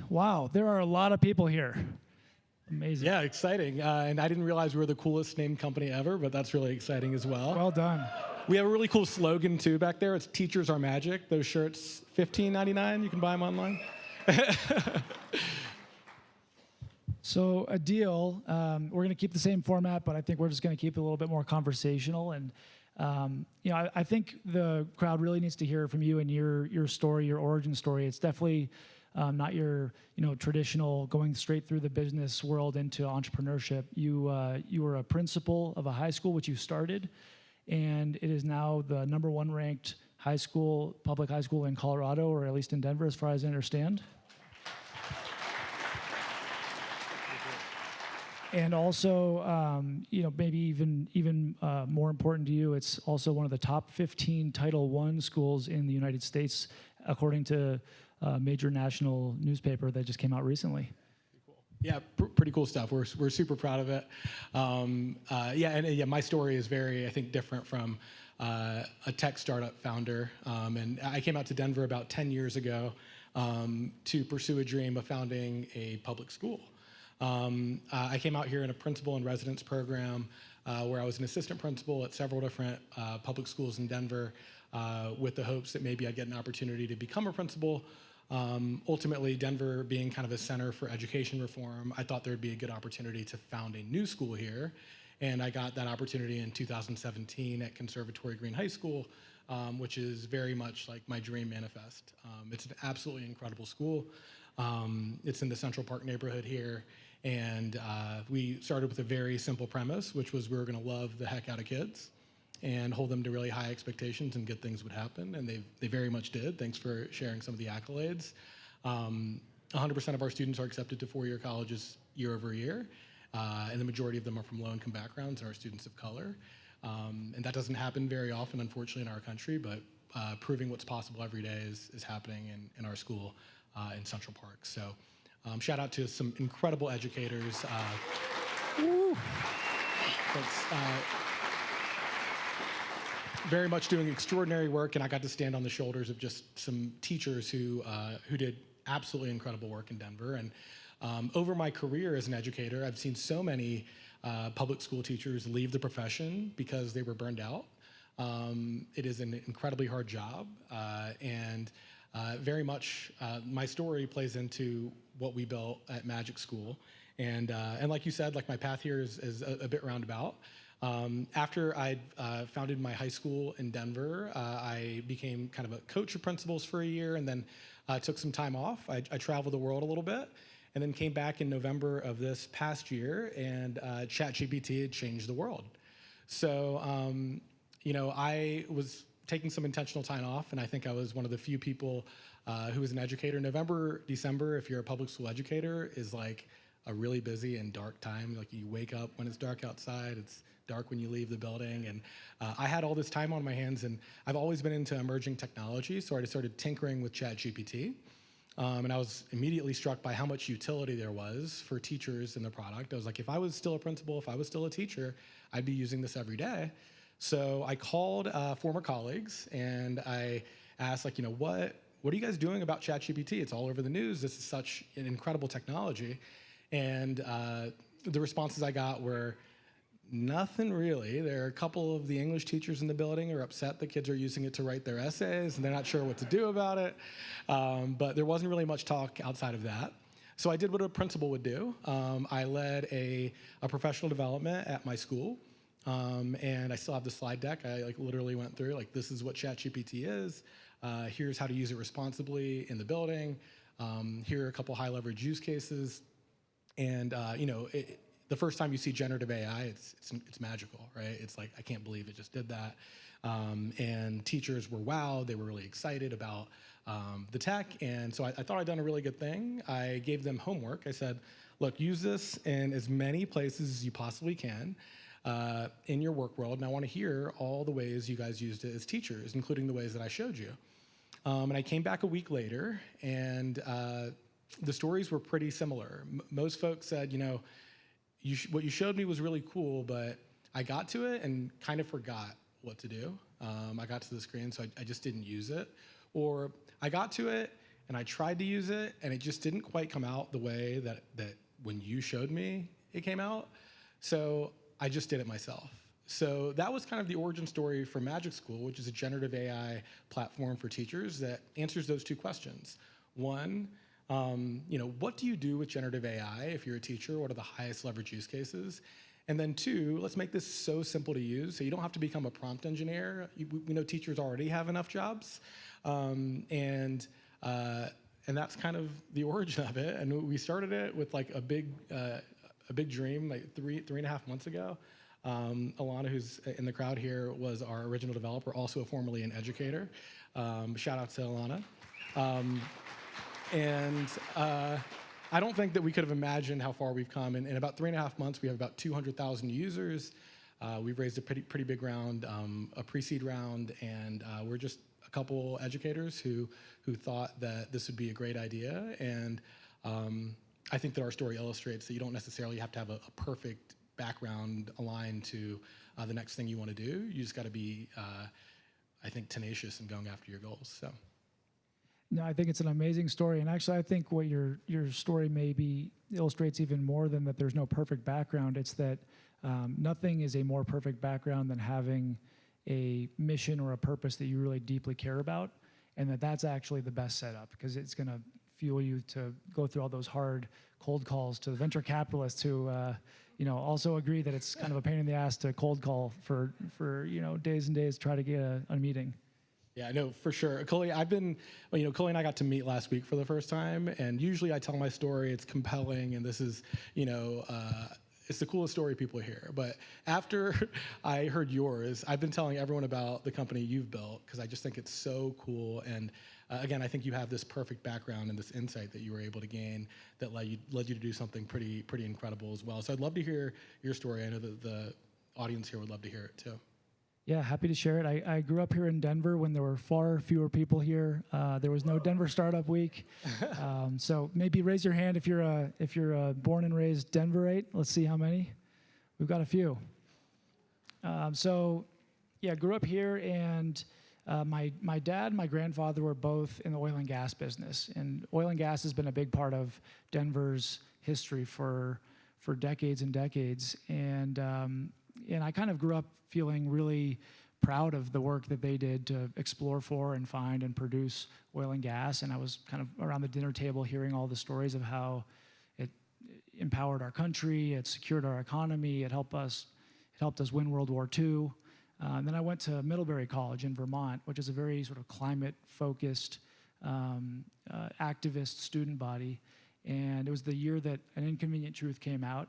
Wow, there are a lot of people here. Amazing. Yeah, exciting. And I didn't realize we were the coolest named company ever, but that's really exciting as well. Well done. We have a really cool slogan too back there. It's "Teachers are magic." Those shirts, $15.99. You can buy them online. So Adil, we're going to keep the same format, but I think we're just going to keep it a little bit more conversational. And I think the crowd really needs to hear from you and your story, your origin story. It's definitely not your traditional going straight through the business world into entrepreneurship. You were a principal of a high school, which you started, and it is now the #1 ranked public high school in Colorado, or at least in Denver, as far as I understand. And also, maybe even more important to you, it's also one of the top 15 Title I schools in the United States, according to a major national newspaper that just came out recently. Yeah, pretty cool stuff. We're super proud of it. My story is very, I think, different from a tech startup founder. And I came out to Denver about 10 years ago to pursue a dream of founding a public school. I came out here in a principal in residence program where I was an assistant principal at several different public schools in Denver with the hopes that maybe I'd get an opportunity to become a principal. Ultimately, Denver being kind of a center for education reform, I thought there would be a good opportunity to found a new school here. And I got that opportunity in 2017 at Conservatory Green High School, which is very much like my dream manifest. It's an absolutely incredible school. It's in the Central Park neighborhood here. And we started with a very simple premise, which was we were going to love the heck out of kids and hold them to really high expectations, and good things would happen. And they very much did. Thanks for sharing some of the accolades. 100% of our students are accepted to four-year colleges year over year. And the majority of them are from low-income backgrounds and are students of color. And that doesn't happen very often, unfortunately, in our country, but proving what's possible every day is happening in our school in Central Park. So shout out to some incredible educators. Very much doing extraordinary work, and I got to stand on the shoulders of just some teachers who did absolutely incredible work in Denver. And over my career as an educator, I've seen so many public school teachers leave the profession because they were burned out. It is an incredibly hard job, and very much my story plays into what we built at Magic School. And like you said, like my path here is a bit roundabout. After I founded my high school in Denver, I became kind of a coach of principals for a year, and then took some time off. I traveled the world a little bit, and then came back in November of this past year, and ChatGPT had changed the world. So, I was taking some intentional time off, and I think I was one of the few people who was an educator. November, December, if you're a public school educator, is like a really busy and dark time. Like you wake up when it's dark outside, it's dark when you leave the building. And I had all this time on my hands, and I've always been into emerging technology, so I started tinkering with ChatGPT. And I was immediately struck by how much utility there was for teachers in the product. I was like, if I was still a principal, if I was still a teacher, I'd be using this every day. So I called former colleagues, and I asked, what are you guys doing about ChatGPT? It's all over the news. This is such an incredible technology. And the responses I got were, nothing really. There are a couple of the English teachers in the building who are upset the kids are using it to write their essays, and they're not sure what to do about it. But there wasn't really much talk outside of that. So I did what a principal would do. I led a professional development at my school, and I still have the slide deck. I literally went through, this is what ChatGPT is. Here's how to use it responsibly in the building. Here are a couple high leverage use cases. And the first time you see generative AI, it's magical, right? It's like, I can't believe it just did that. And teachers were wowed. They were really excited about the tech. And so I thought I'd done a really good thing. I gave them homework. I said, look, use this in as many places as you possibly can in your work world. And I want to hear all the ways you guys used it as teachers, including the ways that I showed you. And I came back a week later, and the stories were pretty similar. Most folks said, what you showed me was really cool, but I got to it and kind of forgot what to do. I got to the screen, so I just didn't use it. Or I got to it, and I tried to use it, and it just didn't quite come out the way that when you showed me it came out. So I just did it myself. So that was kind of the origin story for Magic School, which is a generative AI platform for teachers that answers those two questions. One, what do you do with generative AI if you're a teacher? What are the highest leverage use cases? And then two, let's make this so simple to use so you don't have to become a prompt engineer. We know teachers already have enough jobs. And that's kind of the origin of it. And we started it with a big dream 3.5 months ago. Alana, who's in the crowd here, was our original developer, also formerly an educator. Shout out to Alana. I don't think that we could have imagined how far we've come. In about 3.5 months, we have about 200,000 users. We've raised a pretty big round, a pre-seed round, and we're just a couple educators who thought that this would be a great idea. And I think that our story illustrates that you don't necessarily have to have a perfect background aligned to the next thing you want to do. You just got to be, I think, tenacious in going after your goals. So. No, I think it's an amazing story. And actually, I think what your story maybe illustrates even more than that there's no perfect background. It's that nothing is a more perfect background than having a mission or a purpose that you really deeply care about, and that's actually the best setup, because it's going to fuel you to go through all those hard cold calls to venture capitalists who also agree that it's kind of a pain in the ass to cold call for days and days to try to get a meeting. Yeah, no, for sure. Coley, Coley and I got to meet last week for the first time, and usually I tell my story, it's compelling, and this is, it's the coolest story people hear. But after I heard yours, I've been telling everyone about the company you've built, because I just think it's so cool. And again, I think you have this perfect background and this insight that you were able to gain that led you to do something pretty incredible as well. So I'd love to hear your story. I know that the audience here would love to hear it too. Yeah, happy to share it. I grew up here in Denver when there were far fewer people here. There was no Denver Startup Week. So maybe raise your hand if you're a born and raised Denverite. Let's see how many. We've got a few. Grew up here, and my dad and my grandfather were both in the oil and gas business. And oil and gas has been a big part of Denver's history for decades and decades. And I kind of grew up feeling really proud of the work that they did to explore for and find and produce oil and gas. And I was kind of around the dinner table hearing all the stories of how it empowered our country, it secured our economy, it helped us win World War II. Then I went to Middlebury College in Vermont, which is a very sort of climate-focused activist student body. And it was the year that An Inconvenient Truth came out.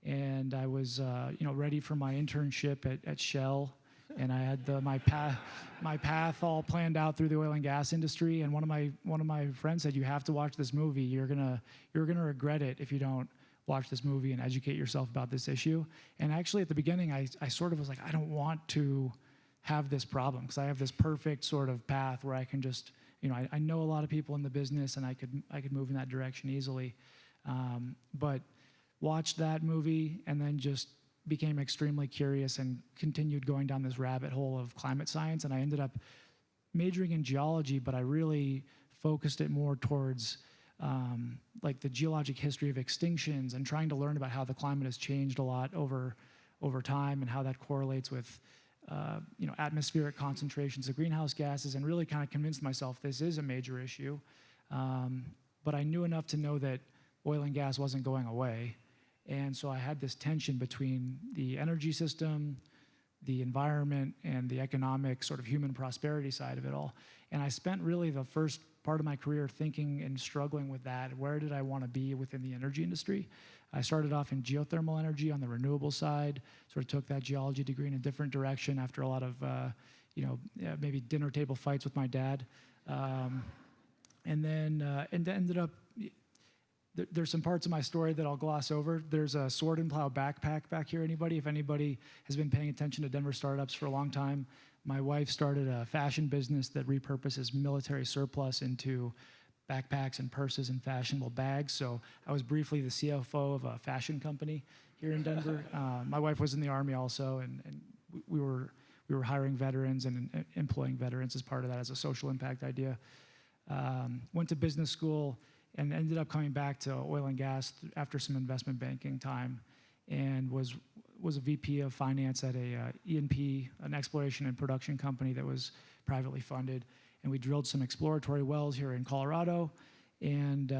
And I was, ready for my internship at Shell, and I had my path all planned out through the oil and gas industry. And one of my friends said, "You have to watch this movie. You're gonna regret it if you don't watch this movie and educate yourself about this issue." And actually, at the beginning, I sort of was like, I don't want to have this problem, because I have this perfect sort of path where I can just, I know a lot of people in the business, and I could move in that direction easily, but watched that movie and then just became extremely curious and continued going down this rabbit hole of climate science. And I ended up majoring in geology, but I really focused it more towards like the geologic history of extinctions and trying to learn about how the climate has changed a lot over time and how that correlates with atmospheric concentrations of greenhouse gases, and really kind of convinced myself this is a major issue. But I knew enough to know that oil and gas wasn't going away. And so I had this tension between the energy system, the environment, and the economic sort of human prosperity side of it all. And I spent really the first part of my career thinking and struggling with that. Where did I want to be within the energy industry? I started off in geothermal energy on the renewable side, sort of took that geology degree in a different direction after a lot of, maybe dinner table fights with my dad. And ended up, there's some parts of my story that I'll gloss over. There's a sword and plow backpack back here, anybody? If anybody has been paying attention to Denver startups for a long time, my wife started a fashion business that repurposes military surplus into backpacks and purses and fashionable bags. So I was briefly the CFO of a fashion company here in Denver. My wife was in the Army also, and we were hiring veterans and employing veterans as part of that as a social impact idea. Went to business school and ended up coming back to oil and gas after some investment banking time, and was a VP of finance at a E&P, an exploration and production company that was privately funded. And we drilled some exploratory wells here in Colorado, and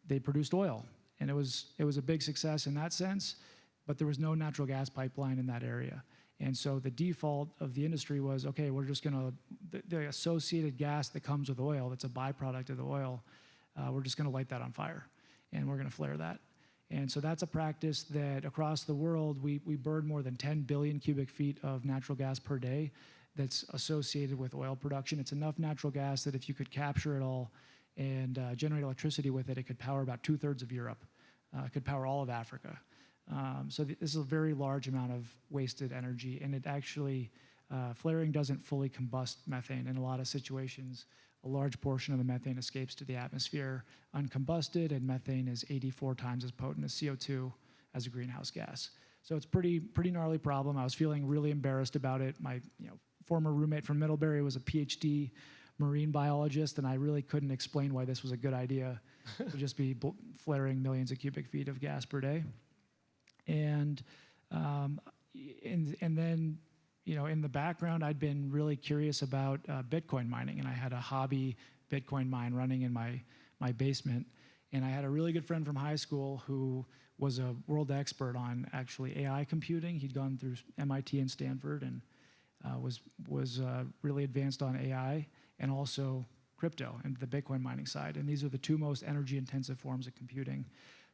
they produced oil. And it was a big success in that sense, but there was no natural gas pipeline in that area. And so the default of the industry was, okay, we're just gonna, the associated gas that comes with oil, that's a byproduct of the oil, we're just gonna light that on fire, and we're gonna flare that. And so that's a practice that across the world, we burn more than 10 billion cubic feet of natural gas per day that's associated with oil production. It's enough natural gas that if you could capture it all and generate electricity with it, it could power about 2/3 of Europe. It could power all of Africa. So this is a very large amount of wasted energy, and it actually, flaring doesn't fully combust methane. In a lot of situations, a large portion of the methane escapes to the atmosphere uncombusted, and methane is 84 times as potent as CO2 as a greenhouse gas. So it's pretty gnarly problem. I was feeling really embarrassed about it. My former roommate from Middlebury was a PhD marine biologist, and I really couldn't explain why this was a good idea to just be flaring millions of cubic feet of gas per day. And then, in the background, I'd been really curious about Bitcoin mining, and I had a hobby Bitcoin mine running in my basement. And I had a really good friend from high school who was a world expert on actually AI computing. He'd gone through MIT and Stanford and was really advanced on AI and also crypto and the Bitcoin mining side. And these are the two most energy-intensive forms of computing.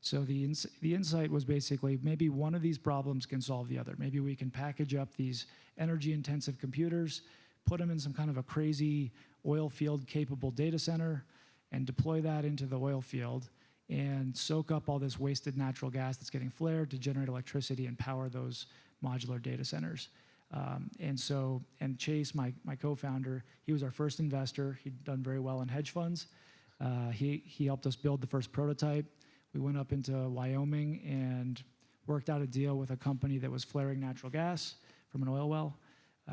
So the insight was basically maybe one of these problems can solve the other. Maybe we can package up these energy-intensive computers, put them in some kind of a crazy oil field-capable data center, and deploy that into the oil field and soak up all this wasted natural gas that's getting flared to generate electricity and power those modular data centers. And Chase, my co-founder, he was our first investor. He'd done very well in hedge funds. He helped us build the first prototype. We went up into Wyoming and worked out a deal with a company that was flaring natural gas from an oil well,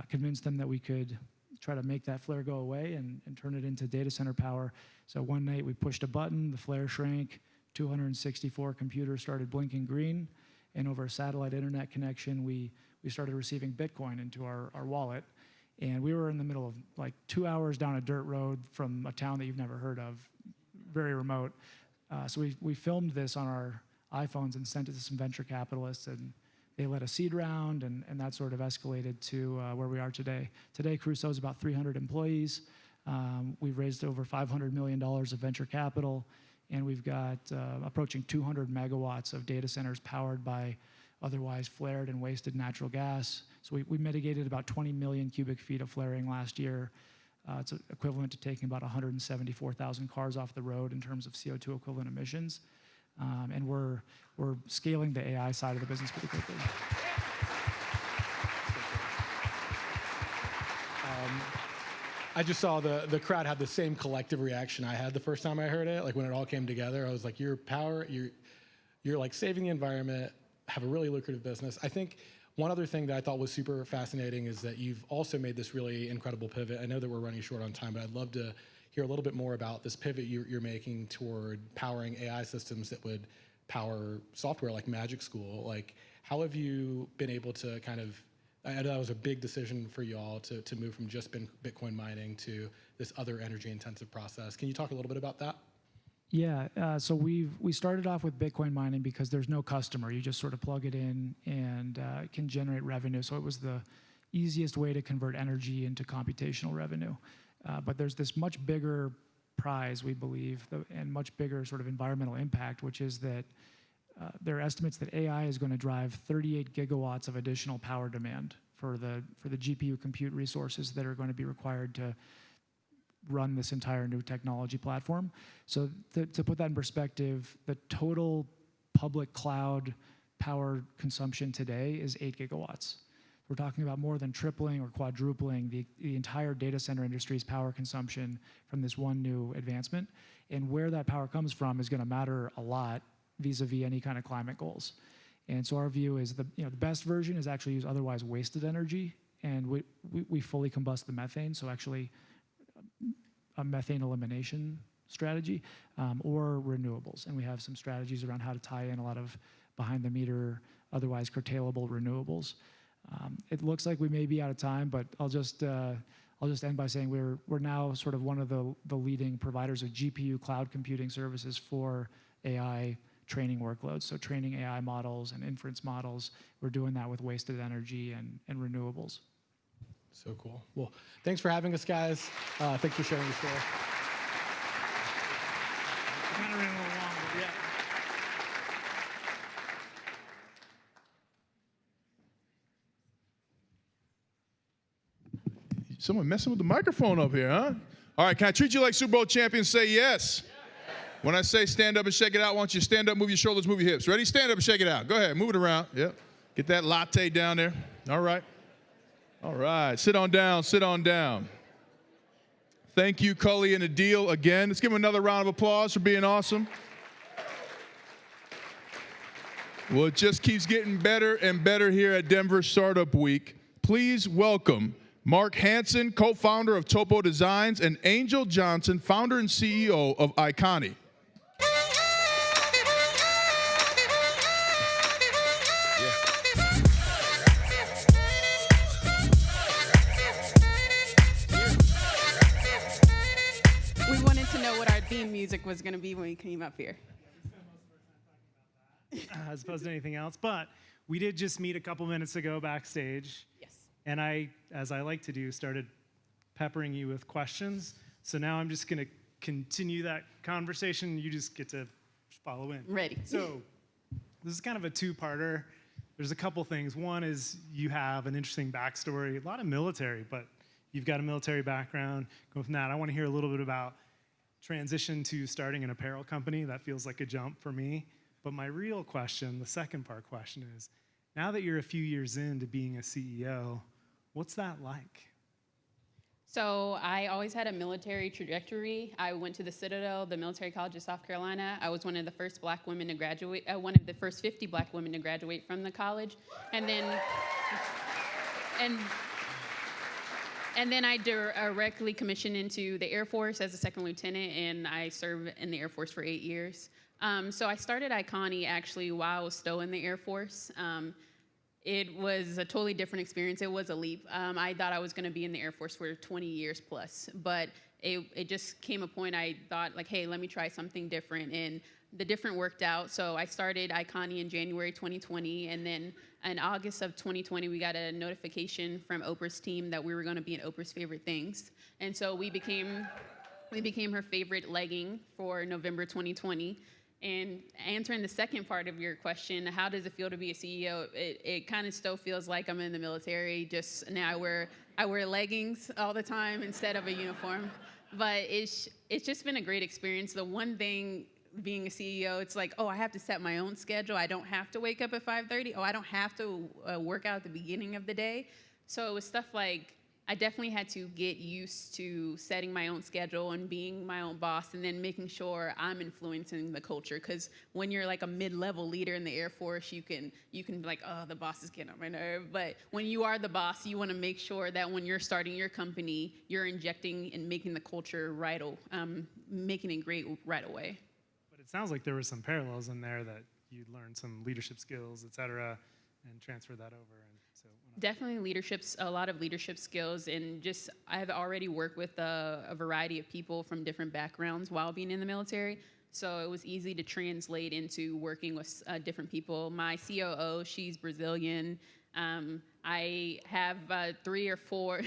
convinced them that we could try to make that flare go away and turn it into data center power. So one night we pushed a button, the flare shrank, 264 computers started blinking green, and over a satellite internet connection, we started receiving Bitcoin into our wallet. And we were in the middle of like 2 hours down a dirt road from a town that you've never heard of, very remote. So we filmed this on our iPhones and sent it to some venture capitalists, and they led a seed round, and that sort of escalated to where we are today. Today, Crusoe is about 300 employees. We've raised over $500 million of venture capital, and we've got approaching 200 megawatts of data centers powered by otherwise flared and wasted natural gas. So we mitigated about 20 million cubic feet of flaring last year. It's equivalent to taking about 174,000 cars off the road in terms of CO2 equivalent emissions. And we're scaling the AI side of the business pretty quickly. I just saw the crowd had the same collective reaction I had the first time I heard it. Like when it all came together, I was like, you're like saving the environment, have a really lucrative business. I think one other thing that I thought was super fascinating is that you've also made this really incredible pivot. I know that we're running short on time, but I'd love to hear a little bit more about this pivot you're making toward powering AI systems that would power software like Magic School. Like, how have you been able to kind of, I know that was a big decision for you all to move from just Bitcoin mining to this other energy intensive process. Can you talk a little bit about that? Yeah, so we started off with Bitcoin mining because there's no customer. You just sort of plug it in and it can generate revenue. So it was the easiest way to convert energy into computational revenue. But there's this much bigger prize, we believe, and much bigger sort of environmental impact, which is that there are estimates that AI is going to drive 38 gigawatts of additional power demand for the GPU compute resources that are going to be required to run this entire new technology platform. So to put that in perspective, the total public cloud power consumption today is 8 gigawatts. We're talking about more than tripling or quadrupling the entire data center industry's power consumption from this one new advancement. And where that power comes from is going to matter a lot vis-a-vis any kind of climate goals. And so our view is the best version is actually use otherwise wasted energy, and we fully combust the methane, so actually a methane elimination strategy, or renewables. And we have some strategies around how to tie in a lot of behind-the-meter, otherwise curtailable renewables. It looks like we may be out of time, but I'll just end by saying we're now sort of one of the leading providers of GPU cloud computing services for AI training workloads. So training AI models and inference models, we're doing that with wasted energy and renewables. So cool. Well, thanks for having us, guys. Thanks for sharing your story. Kind of ran a little long, but yeah. Someone messing with the microphone up here, huh? All right, can I treat you like Super Bowl champions? Say yes. When I say stand up and shake it out, I want you to stand up, move your shoulders, move your hips. Ready? Stand up and shake it out. Go ahead, move it around. Yep. Get that latte down there. All right. All right, sit on down, sit on down. Thank you, Cully and Adil, again. Let's give them another round of applause for being awesome. Well, it just keeps getting better and better here at Denver Startup Week. Please welcome Mark Hansen, co-founder of Topo Designs, and Angel Johnston, founder and CEO of Iconi. We wanted to know what our theme music was going to be when we came up here. As opposed to anything else, but we did just meet a couple minutes ago backstage. Yes. And I, as I like to do, started peppering you with questions. So now I'm just going to continue that conversation. You just get to follow in. Ready. So this is kind of a two-parter. There's a couple things. One is you have an interesting backstory, a lot of military, but you've got a military background. Going from that, I want to hear a little bit about transition to starting an apparel company. That feels like a jump for me. But my real question, the second part question is, now that you're a few years into being a CEO, what's that like? So I always had a military trajectory. I went to the Citadel, the Military College of South Carolina. I was one of the first black women to graduate, one of the first 50 black women to graduate from the college. And then I directly commissioned into the Air Force as a second lieutenant, and I served in the Air Force for 8 years. So I started Iconi actually while I was still in the Air Force. It was a totally different experience. It was a leap. I thought I was going to be in the Air Force for 20 years plus, but it just came a point I thought, like, hey, let me try something different, and the different worked out. So I started Iconi in January 2020, and then in August of 2020, we got a notification from Oprah's team that we were going to be in Oprah's favorite things, and so we became her favorite legging for November 2020. And answering the second part of your question, how does it feel to be a CEO? It kind of still feels like I'm in the military. Just now I wear leggings all the time instead of a uniform. But it's just been a great experience. The one thing being a CEO, it's like, oh, I have to set my own schedule. I don't have to wake up at 5:30. Oh, I don't have to work out at the beginning of the day. So it was stuff like I definitely had to get used to setting my own schedule and being my own boss, and then making sure I'm influencing the culture. Because when you're like a mid-level leader in the Air Force, you can be like, oh, the boss is getting on my nerve. But when you are the boss, you want to make sure that when you're starting your company, you're injecting and making the culture making it great right away. But it sounds like there were some parallels in there that you learned some leadership skills, et cetera, and transferred that over. And so Definitely a lot of leadership skills, and just I've already worked with a variety of people from different backgrounds while being in the military, so it was easy to translate into working with different people. My COO, she's Brazilian. I have 3 or 4.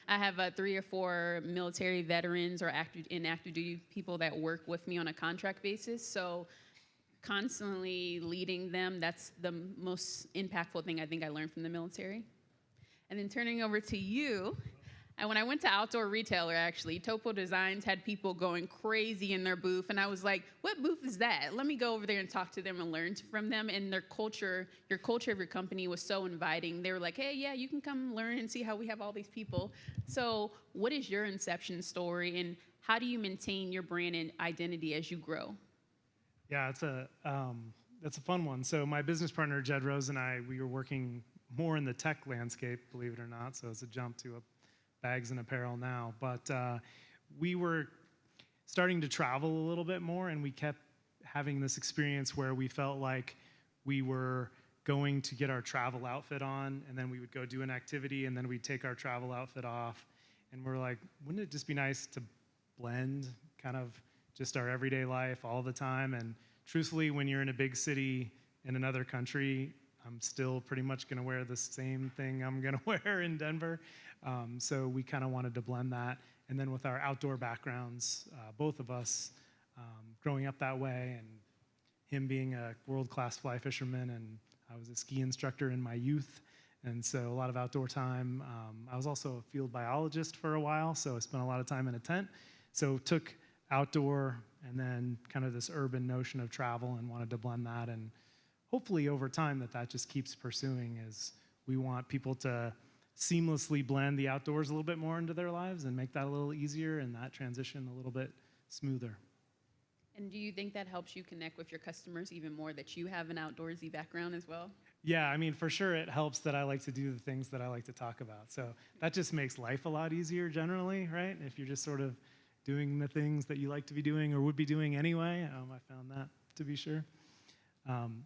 I have 3 or 4 military veterans or active duty people that work with me on a contract basis. So constantly leading them, that's the most impactful thing I think I learned from the military. And then turning over to you, and when I went to Outdoor Retailer, actually, Topo Designs had people going crazy in their booth, and I was like, what booth is that? Let me go over there and talk to them and learn from them. And their culture, your culture of your company was so inviting. They were like, hey, yeah, you can come learn and see how we have all these people. So what is your inception story, and how do you maintain your brand and identity as you grow? yeah, that's a fun one. So my business partner, Jed Rose, and I, we were working more in the tech landscape, believe it or not. So it's a jump to bags and apparel now. But we were starting to travel a little bit more, and we kept having this experience where we felt like we were going to get our travel outfit on, and then we would go do an activity, and then we'd take our travel outfit off. And we're like, wouldn't it just be nice to blend kind of just our everyday life all the time? And truthfully, when you're in a big city in another country, I'm still pretty much going to wear the same thing I'm going to wear in Denver. So we kind of wanted to blend that. And then with our outdoor backgrounds, both of us growing up that way, and him being a world-class fly fisherman, and I was a ski instructor in my youth, and so a lot of outdoor time. I was also a field biologist for a while, so I spent a lot of time in a tent. So took outdoor and then kind of this urban notion of travel and wanted to blend that. And hopefully over time that just keeps pursuing, as we want people to seamlessly blend the outdoors a little bit more into their lives and make that a little easier and that transition a little bit smoother. And do you think that helps you connect with your customers even more, that you have an outdoorsy background as well? Yeah, I mean, for sure it helps that I like to do the things that I like to talk about. So that just makes life a lot easier generally, right? If you're just sort of doing the things that you like to be doing or would be doing anyway. I found that to be sure.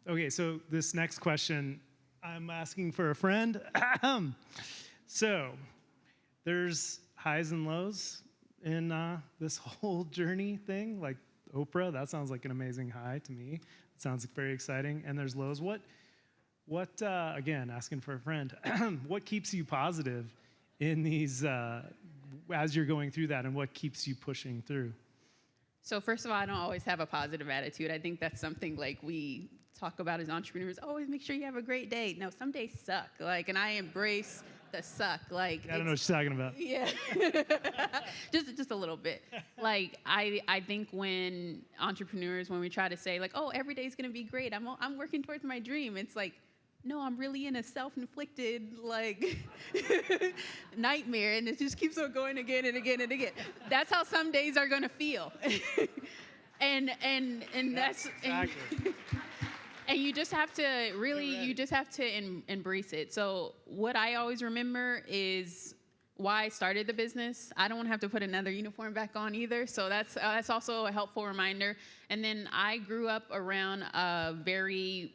Okay, so this next question, I'm asking for a friend. So there's highs and lows in this whole journey thing. Like Oprah, that sounds like an amazing high to me. It sounds very exciting. And there's lows. What again, asking for a friend, what keeps you positive in these, as you're going through that, and what keeps you pushing through? So first of all, I don't always have a positive attitude. I think that's something like we talk about as entrepreneurs. Always make sure you have a great day. No, some days suck. And I embrace the suck. I don't know what you're talking about. Yeah, just a little bit. I think when entrepreneurs, when we try to say oh, every day's gonna be great. I'm working towards my dream. It's like, no, I'm really in a self-inflicted nightmare, and it just keeps on going again and again and again. That's how some days are gonna feel, and that's exactly. And you just have to embrace it. So what I always remember is why I started the business. I don't want to have to put another uniform back on either. So that's also a helpful reminder. And then I grew up around a very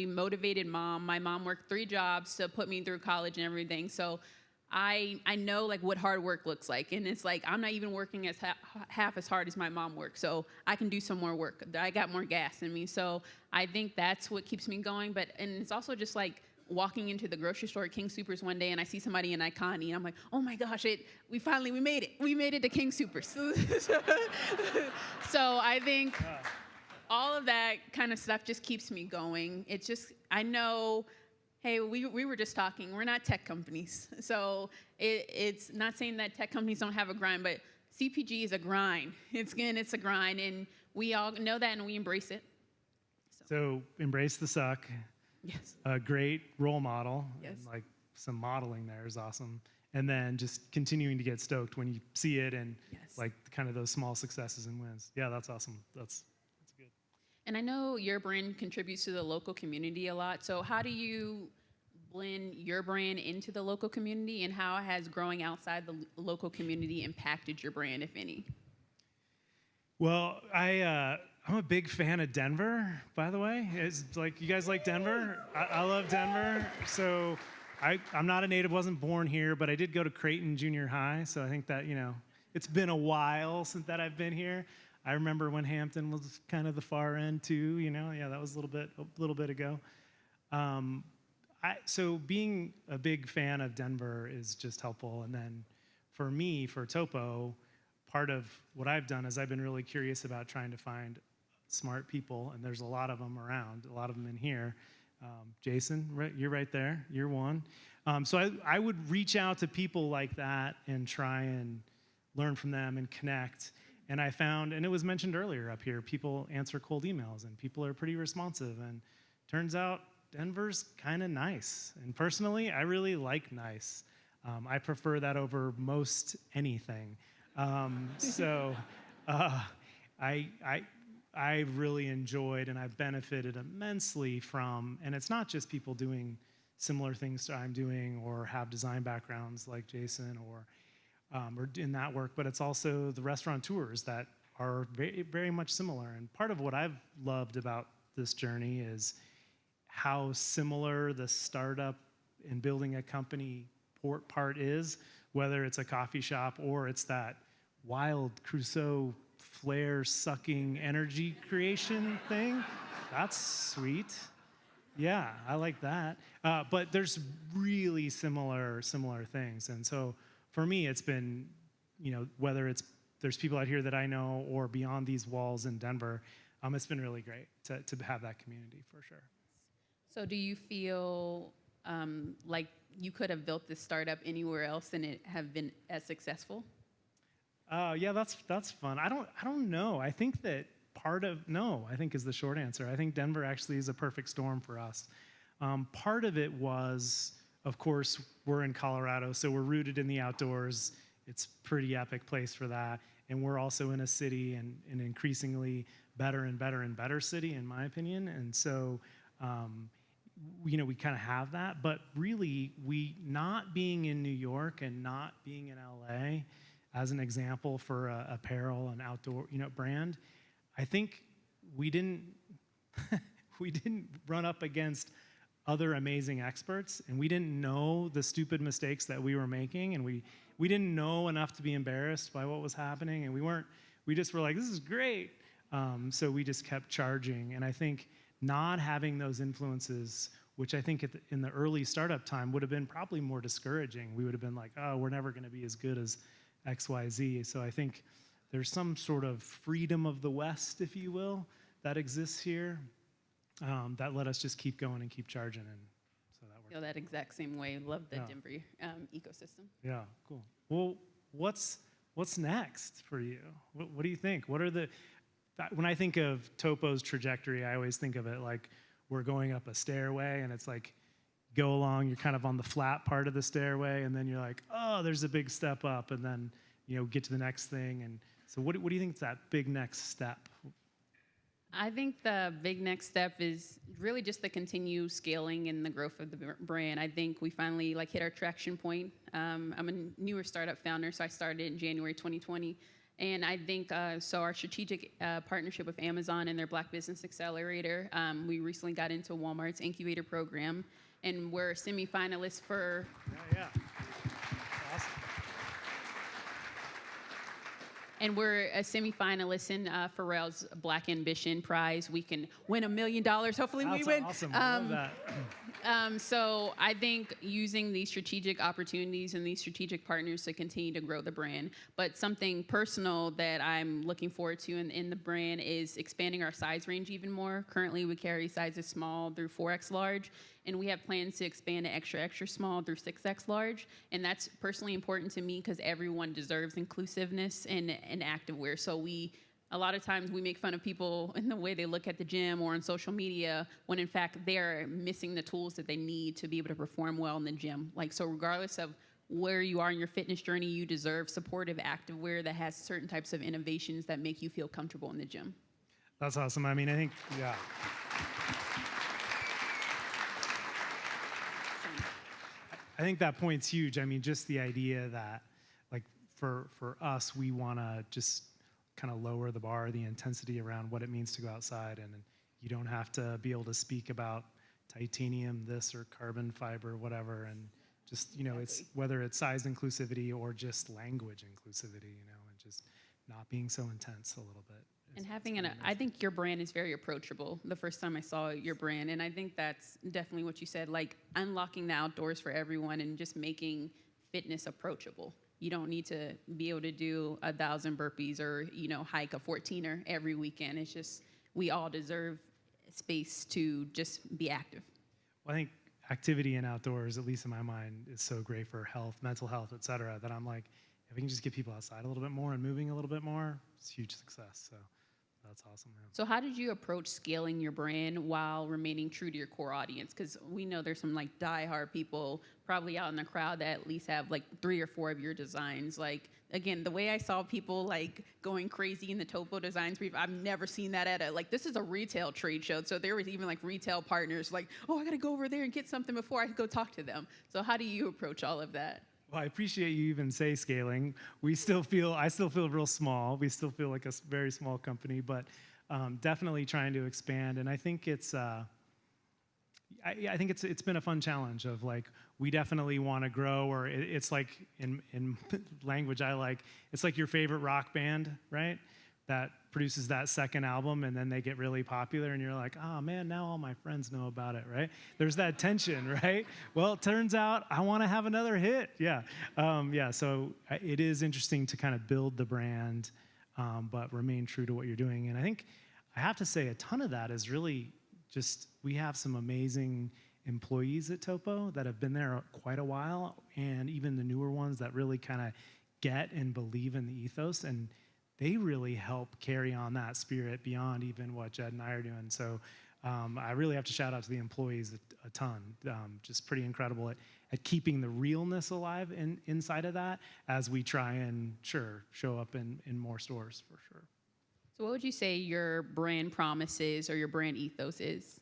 motivated mom. My mom worked 3 jobs to put me through college and everything. So I know what hard work looks like. And it's I'm not even working as half as hard as my mom worked. So I can do some more work. I got more gas in me. So I think that's what keeps me going. And it's also just walking into the grocery store at King Soopers one day, and I see somebody in Iconi, and I'm like, oh my gosh, we made it. We made it to King Soopers. So I think all of that kind of stuff just keeps me going. It's just, I know, hey, we were just talking. We're not tech companies. So it's not saying that tech companies don't have a grind, but CPG is a grind. It's a grind, and we all know that, and we embrace it. So embrace the suck. Yes. A great role model. Yes. And some modeling there is awesome. And then just continuing to get stoked when you see it and like kind of those small successes and wins. Yeah, that's awesome. That's good. And I know your brand contributes to the local community a lot. So how do you blend your brand into the local community, and how has growing outside the local community impacted your brand, if any? Well, I'm a big fan of Denver, by the way. It's like, you guys like Denver? I love Denver. So I'm not a native, wasn't born here, but I did go to Creighton Junior High. So I think that, it's been a while since that I've been here. I remember when Hampton was kind of the far end too, yeah, that was a little bit ago. So being a big fan of Denver is just helpful. And then for me, for Topo, part of what I've done is I've been really curious about trying to find smart people, and there's a lot of them around, a lot of them in here. Jason, you're right there, you're one. So I would reach out to people like that and try and learn from them and connect. And I found, and it was mentioned earlier up here, people answer cold emails and people are pretty responsive. And turns out Denver's kind of nice. And personally, I really like nice. I prefer that over most anything. I've really enjoyed and I've benefited immensely from, and it's not just people doing similar things to I'm doing or have design backgrounds like Jason or in that work, but it's also the restaurateurs that are very, very much similar. And part of what I've loved about this journey is how similar the startup and building a company part is, whether it's a coffee shop or it's that wild Crusoe flare-sucking energy creation thing. That's sweet. Yeah, I like that. But there's really similar things. And so for me, it's been, whether there's people out here that I know or beyond these walls in Denver, it's been really great to have that community for sure. So do you feel like you could have built this startup anywhere else and it have been as successful? Yeah, that's fun. I don't know. I think that I think is the short answer. I think Denver actually is a perfect storm for us. Part of it was, of course, we're in Colorado, so we're rooted in the outdoors. It's a pretty epic place for that. And we're also in a city and an increasingly better and better and better city, in my opinion. And so, we kind of have that. But really, we not being in New York and not being in LA, as an example for apparel and outdoor, brand, I think we didn't run up against other amazing experts, and we didn't know the stupid mistakes that we were making, and we didn't know enough to be embarrassed by what was happening, and we just were like, this is great. So we just kept charging, and I think not having those influences, which I think in the early startup time would have been probably more discouraging. We would have been like, oh, we're never going to be as good as XYZ. So I think there's some sort of freedom of the West, if you will, that exists here that let us just keep going and keep charging. And so that works. Feel that exact same way. Love the Denver ecosystem. Yeah, cool. Well, what's next for you? What do you think? When I think of Topo's trajectory, I always think of it like we're going up a stairway, and it's like go along, you're kind of on the flat part of the stairway, and then you're like, oh, there's a big step up, and then get to the next thing. And so what do you think is that big next step? I think the big next step is really just the continued scaling and the growth of the brand. I think we finally hit our traction point. I'm a newer startup founder, so I started in January 2020. And I think, so our strategic partnership with Amazon and their Black Business Accelerator, we recently got into Walmart's incubator program, and we're semi-finalists for... Yeah. Awesome. And we're a semi-finalist in Pharrell's Black Ambition Prize. We can win $1 million. Hopefully we win. That's awesome. I love that. So I think using these strategic opportunities and these strategic partners to continue to grow the brand. But something personal that I'm looking forward to in the brand is expanding our size range even more. Currently, we carry sizes small through 4X large, and we have plans to expand to extra, extra small through 6X large. And that's personally important to me because everyone deserves inclusiveness in activewear. So we A lot of times we make fun of people in the way they look at the gym or on social media when in fact they're missing the tools that they need to be able to perform well in the gym. Like, so regardless of where you are in your fitness journey, you deserve supportive activewear that has certain types of innovations that make you feel comfortable in the gym. That's awesome. I mean, I think, yeah. I think that point's huge. I mean, just the idea that, like, for us, we want to just kind of lower the bar, the intensity around what it means to go outside, and you don't have to be able to speak about titanium this or carbon fiber, whatever, and just, you know, it's whether it's size inclusivity or just language inclusivity, you know, and just not being so intense a little bit. And having I think your brand is very approachable the first time I saw your brand. And I think that's definitely what you said, like unlocking the outdoors for everyone and just making fitness approachable. You don't need to be able to do 1,000 burpees or, you know, hike a 14er every weekend. It's just, we all deserve space to just be active. Well, I think activity and outdoors, at least in my mind, is so great for health, mental health, et cetera, that I'm like, if we can just get people outside a little bit more and moving a little bit more, it's a huge success. So that's awesome. Man. So how did you approach scaling your brand while remaining true to your core audience? Because we know there's some like diehard people probably out in the crowd that at least have like 3 or 4 of your designs. Like, again, the way I saw people like going crazy in the Topo Designs brief, I've never seen that at like, this is a retail trade show. So there was even like retail partners like, oh, I got to go over there and get something before I can go talk to them. So how do you approach all of that? Well, I appreciate you even say scaling. I still feel real small. We still feel like a very small company, but definitely trying to expand. And I think it's been a fun challenge of like, we definitely want to grow, or it's like in language I like, it's like your favorite rock band, right? That produces that second album and then they get really popular and you're like, oh man, now all my friends know about it, right? There's that tension, right? Well, it turns out I want to have another hit. Yeah. So it is interesting to kind of build the brand, but remain true to what you're doing. And I think I have to say a ton of that is really just, we have some amazing employees at Topo that have been there quite a while, and even the newer ones that really kind of get and believe in the ethos, and they really help carry on that spirit beyond even what Jed and I are doing. So I really have to shout out to the employees a ton. Just pretty incredible at keeping the realness alive inside of that as we try and show up in more stores for sure. So what would you say your brand promise is or your brand ethos is?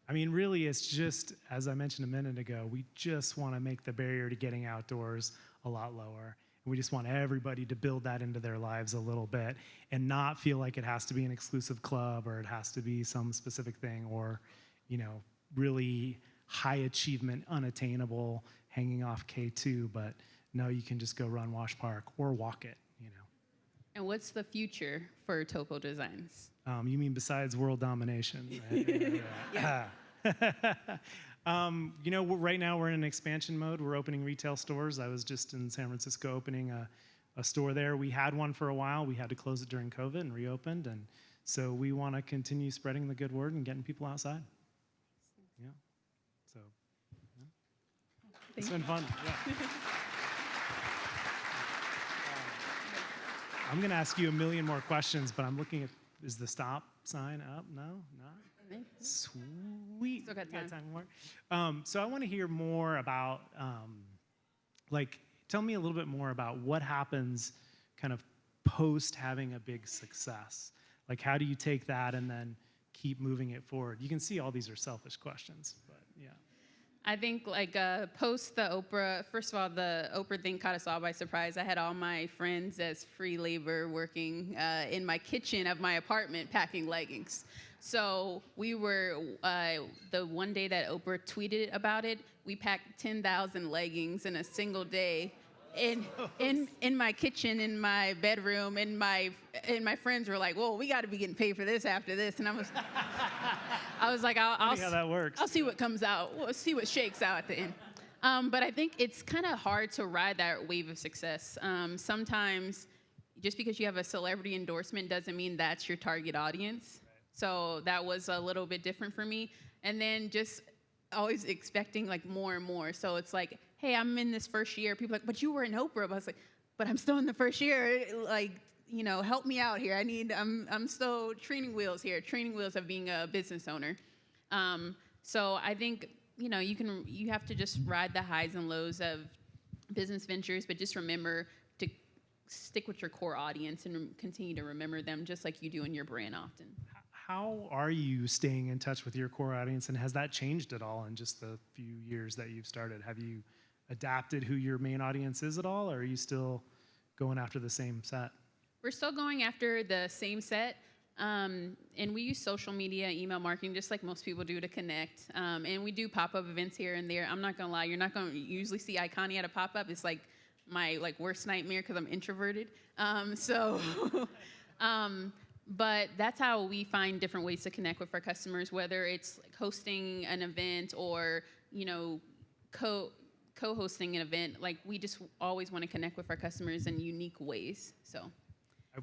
I mean, really, it's just, as I mentioned a minute ago, we just want to make the barrier to getting outdoors a lot lower. We just want everybody to build that into their lives a little bit and not feel like it has to be an exclusive club or it has to be some specific thing or, you know, really high achievement, unattainable, hanging off K2. But no, you can just go run Wash Park or walk it, you know. And what's the future for Topo Designs? You mean besides world domination, right? Yeah. You know, right now we're in an expansion mode. We're opening retail stores. I was just in San Francisco opening a store there. We had one for a while. We had to close it during COVID and reopened. And so we want to continue spreading the good word and getting people outside. Yeah. So, yeah. It's been fun. Yeah. I'm going to ask you a million more questions, but I'm looking at, is the stop sign up? No, not? Sweet. Still got time. More. So I want to hear more about, tell me a little bit more about what happens kind of post having a big success. Like, how do you take that and then keep moving it forward? You can see all these are selfish questions, but yeah. I think like post the Oprah, first of all, the Oprah thing caught us all by surprise. I had all my friends as free labor working in my kitchen of my apartment packing leggings. So we were, the one day that Oprah tweeted about it, we packed 10,000 leggings in a single day in my kitchen, in my bedroom, and my friends were like, "Well, we got to be getting paid for this after this." And I was like, "I'll see how that works. I'll see what comes out. We'll see what shakes out at the end." But I think it's kind of hard to ride that wave of success. Sometimes, just because you have a celebrity endorsement doesn't mean that's your target audience. So that was a little bit different for me. And then just always expecting like more and more. So it's like, hey, I'm in this first year. People are like, but you were in Oprah. But I was like, but I'm still in the first year. Like, help me out here. I'm still training wheels here, training wheels of being a business owner. So I think, you have to just ride the highs and lows of business ventures, but just remember to stick with your core audience and continue to remember them just like you do in your brand often. How are you staying in touch with your core audience, and has that changed at all in just the few years that you've started? Have you adapted who your main audience is at all, or are you still going after the same set? We're still going after the same set, and we use social media, email marketing, just like most people do to connect. And we do pop-up events here and there. I'm not gonna lie, you're not gonna usually see Iconi at a pop-up. It's like my worst nightmare because I'm introverted. But that's how we find different ways to connect with our customers, whether it's like hosting an event or co-hosting an event. Like, we just always want to connect with our customers in unique ways.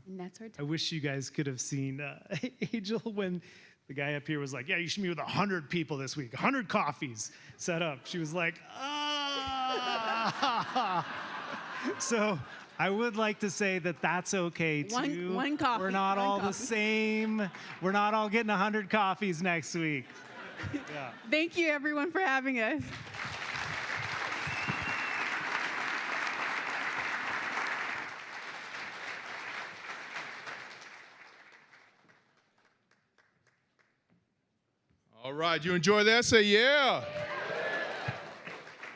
And that's our I wish you guys could have seen Angel when the guy up here was like, yeah, you should meet with 100 people this week, 100 coffees set up. She was like, ah. So I would like to say that that's okay too. One coffee. We're not all the same. We're not all getting 100 coffees next week. Yeah. Thank you, everyone, for having us. All right, you enjoy that? Say yeah.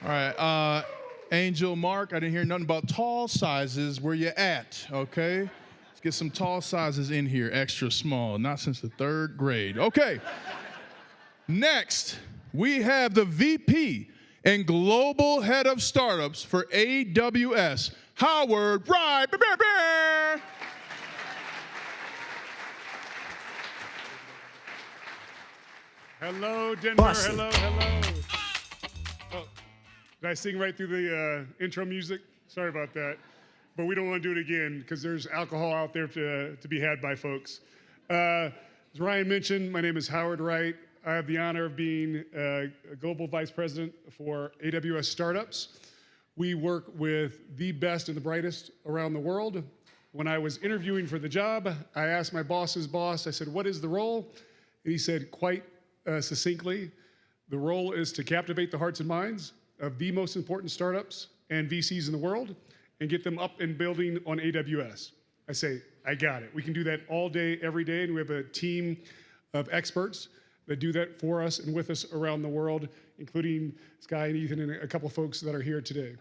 All right, Angel, Mark, I didn't hear nothing about tall sizes. Where you at, okay? Let's get some tall sizes in here, extra small, not since the 3rd grade. Okay, next, we have the VP and Global Head of Startups for AWS, Howard Wright. Hello, Denver. Busted. Hello. Oh, did I sing right through the intro music? Sorry about that. But we don't want to do it again because there's alcohol out there to be had by folks. As Ryan mentioned, my name is Howard Wright. I have the honor of being a Global Vice President for AWS Startups. We work with the best and the brightest around the world. When I was interviewing for the job, I asked my boss's boss, I said, what is the role? And he said, quite succinctly, the role is to captivate the hearts and minds of the most important startups and VCs in the world and get them up and building on AWS. I say, I got it. We can do that all day, every day, and we have a team of experts that do that for us and with us around the world, including Sky and Ethan and a couple folks that are here today.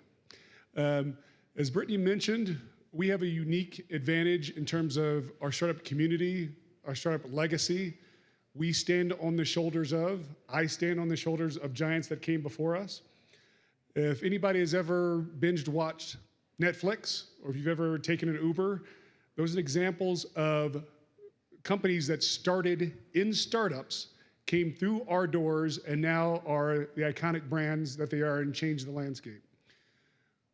As Brittany mentioned, we have a unique advantage in terms of our startup community, our startup legacy. We stand on the shoulders of, I stand on the shoulders of giants that came before us. If anybody has ever binged watched Netflix, or if you've ever taken an Uber, those are examples of companies that started in startups, came through our doors, and now are the iconic brands that they are and changed the landscape.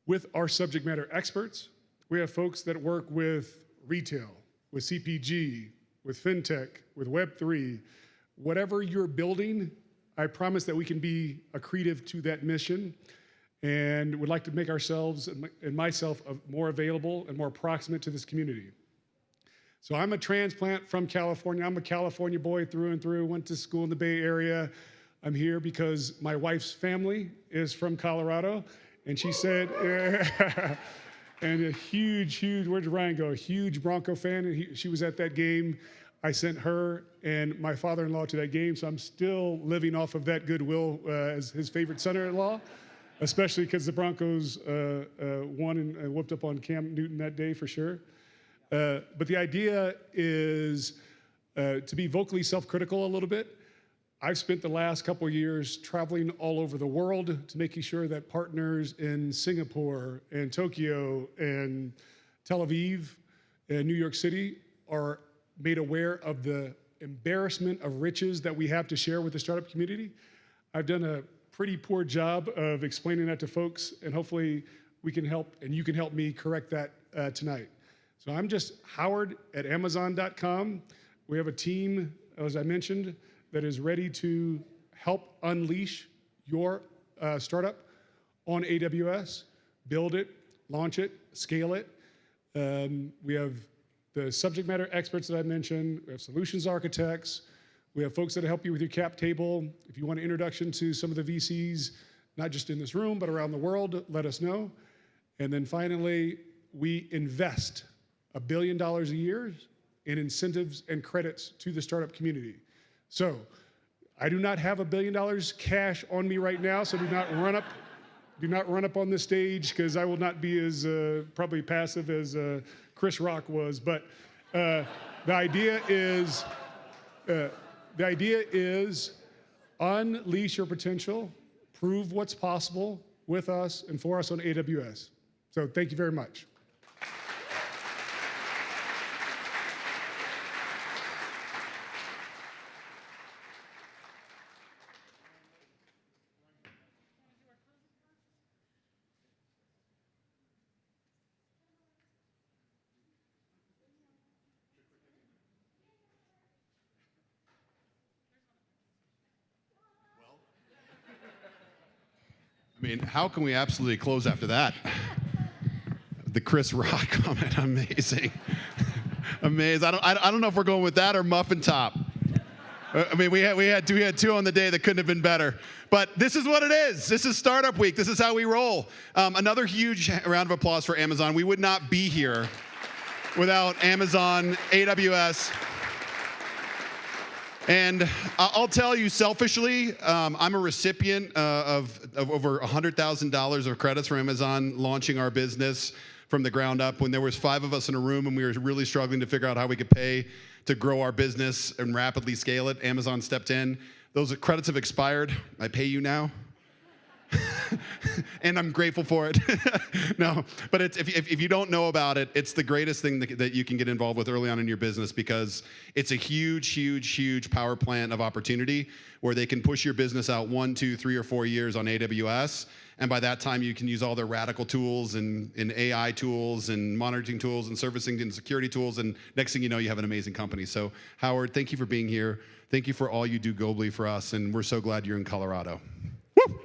With our subject matter experts, we have folks that work with retail, with CPG, with fintech, with Web3, whatever you're building, I promise that we can be accretive to that mission and would like to make ourselves and myself more available and more proximate to this community. So I'm a transplant from California. I'm a California boy through and through, went to school in the Bay Area. I'm here because my wife's family is from Colorado, and she said, and a huge, where'd Ryan go? A huge Bronco fan, and she was at that game. I sent her and my father-in-law to that game, so I'm still living off of that goodwill as his favorite son-in-law, especially because the Broncos won and whooped up on Cam Newton that day for sure. But the idea is to be vocally self-critical a little bit. I've spent the last couple of years traveling all over the world to making sure that partners in Singapore and Tokyo and Tel Aviv and New York City are made aware of the embarrassment of riches that we have to share with the startup community. I've done a pretty poor job of explaining that to folks, and hopefully we can help, and you can help me correct that tonight. So I'm just Howard at Amazon.com. We have a team, as I mentioned, that is ready to help unleash your startup on AWS, build it, launch it, scale it. We have the subject matter experts that I mentioned. We have solutions architects. We have folks that help you with your cap table. If you want an introduction to some of the VCs, not just in this room, but around the world, let us know. And then finally, we invest $1 billion a year in incentives and credits to the startup community. So I do not have $1 billion cash on me right now, so do not run up on this stage, because I will not be as probably passive as Chris Rock was. But the idea is unleash your potential, prove what's possible with us and for us on AWS. So thank you very much. I mean, how can we absolutely close after that? The Chris Rock comment, amazing. Amazing. I don't know if we're going with that or muffin top. I mean, we had two on the day that couldn't have been better. But this is what it is. This is Startup Week. This is how we roll. Another huge round of applause for Amazon. We would not be here without Amazon, AWS. And I'll tell you selfishly, I'm a recipient of over $100,000 of credits from Amazon launching our business from the ground up. When there was 5 of us in a room and we were really struggling to figure out how we could pay to grow our business and rapidly scale it, Amazon stepped in. Those credits have expired. I pay you now. And I'm grateful for it. No, but if you don't know about it, it's the greatest thing that you can get involved with early on in your business, because it's a huge, huge, huge power plant of opportunity where they can push your business out 1, 2, 3, or 4 years on AWS. And by that time, you can use all their radical tools and AI tools and monitoring tools and servicing and security tools. And next thing you know, you have an amazing company. So Howard, thank you for being here. Thank you for all you do globally for us. And we're so glad you're in Colorado. Woo!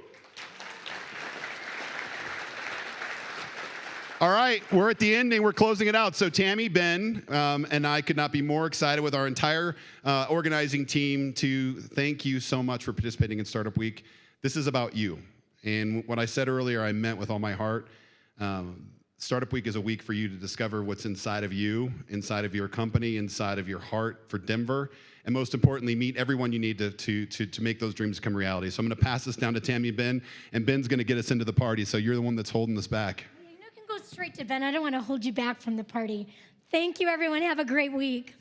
All right, we're at the ending. We're closing it out. So Tami, Ben, and I could not be more excited with our entire organizing team to thank you so much for participating in Startup Week. This is about you. And what I said earlier, I meant with all my heart. Startup Week is a week for you to discover what's inside of you, inside of your company, inside of your heart for Denver, and most importantly, meet everyone you need to make those dreams come reality. So I'm going to pass this down to Tami and Ben, and Ben's going to get us into the party. So you're the one that's holding this back. Go straight to Ben. I don't want to hold you back from the party. Thank you, everyone. Have a great week.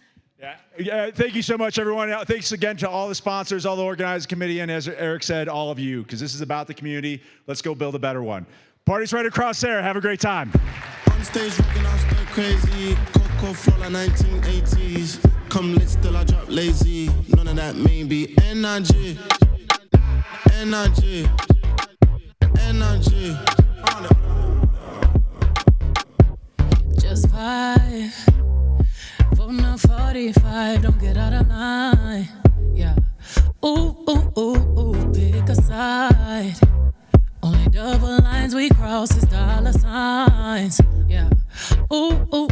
Yeah, thank you so much, everyone. Thanks again to all the sponsors, all the organizing committee, and as Erik said, all of you, because this is about the community. Let's go build a better one. Party's right across there. Have a great time. On stage, rocking out, stir crazy. Coco flow like 1980s. Come lit, still I drop lazy. None of that maybe. Energy. Energy. Energy. Just 5 from the 45, don't get out of line. Yeah. Ooh, ooh, ooh, ooh, pick a side. Only double lines we cross is dollar signs. Yeah. Ooh, ooh.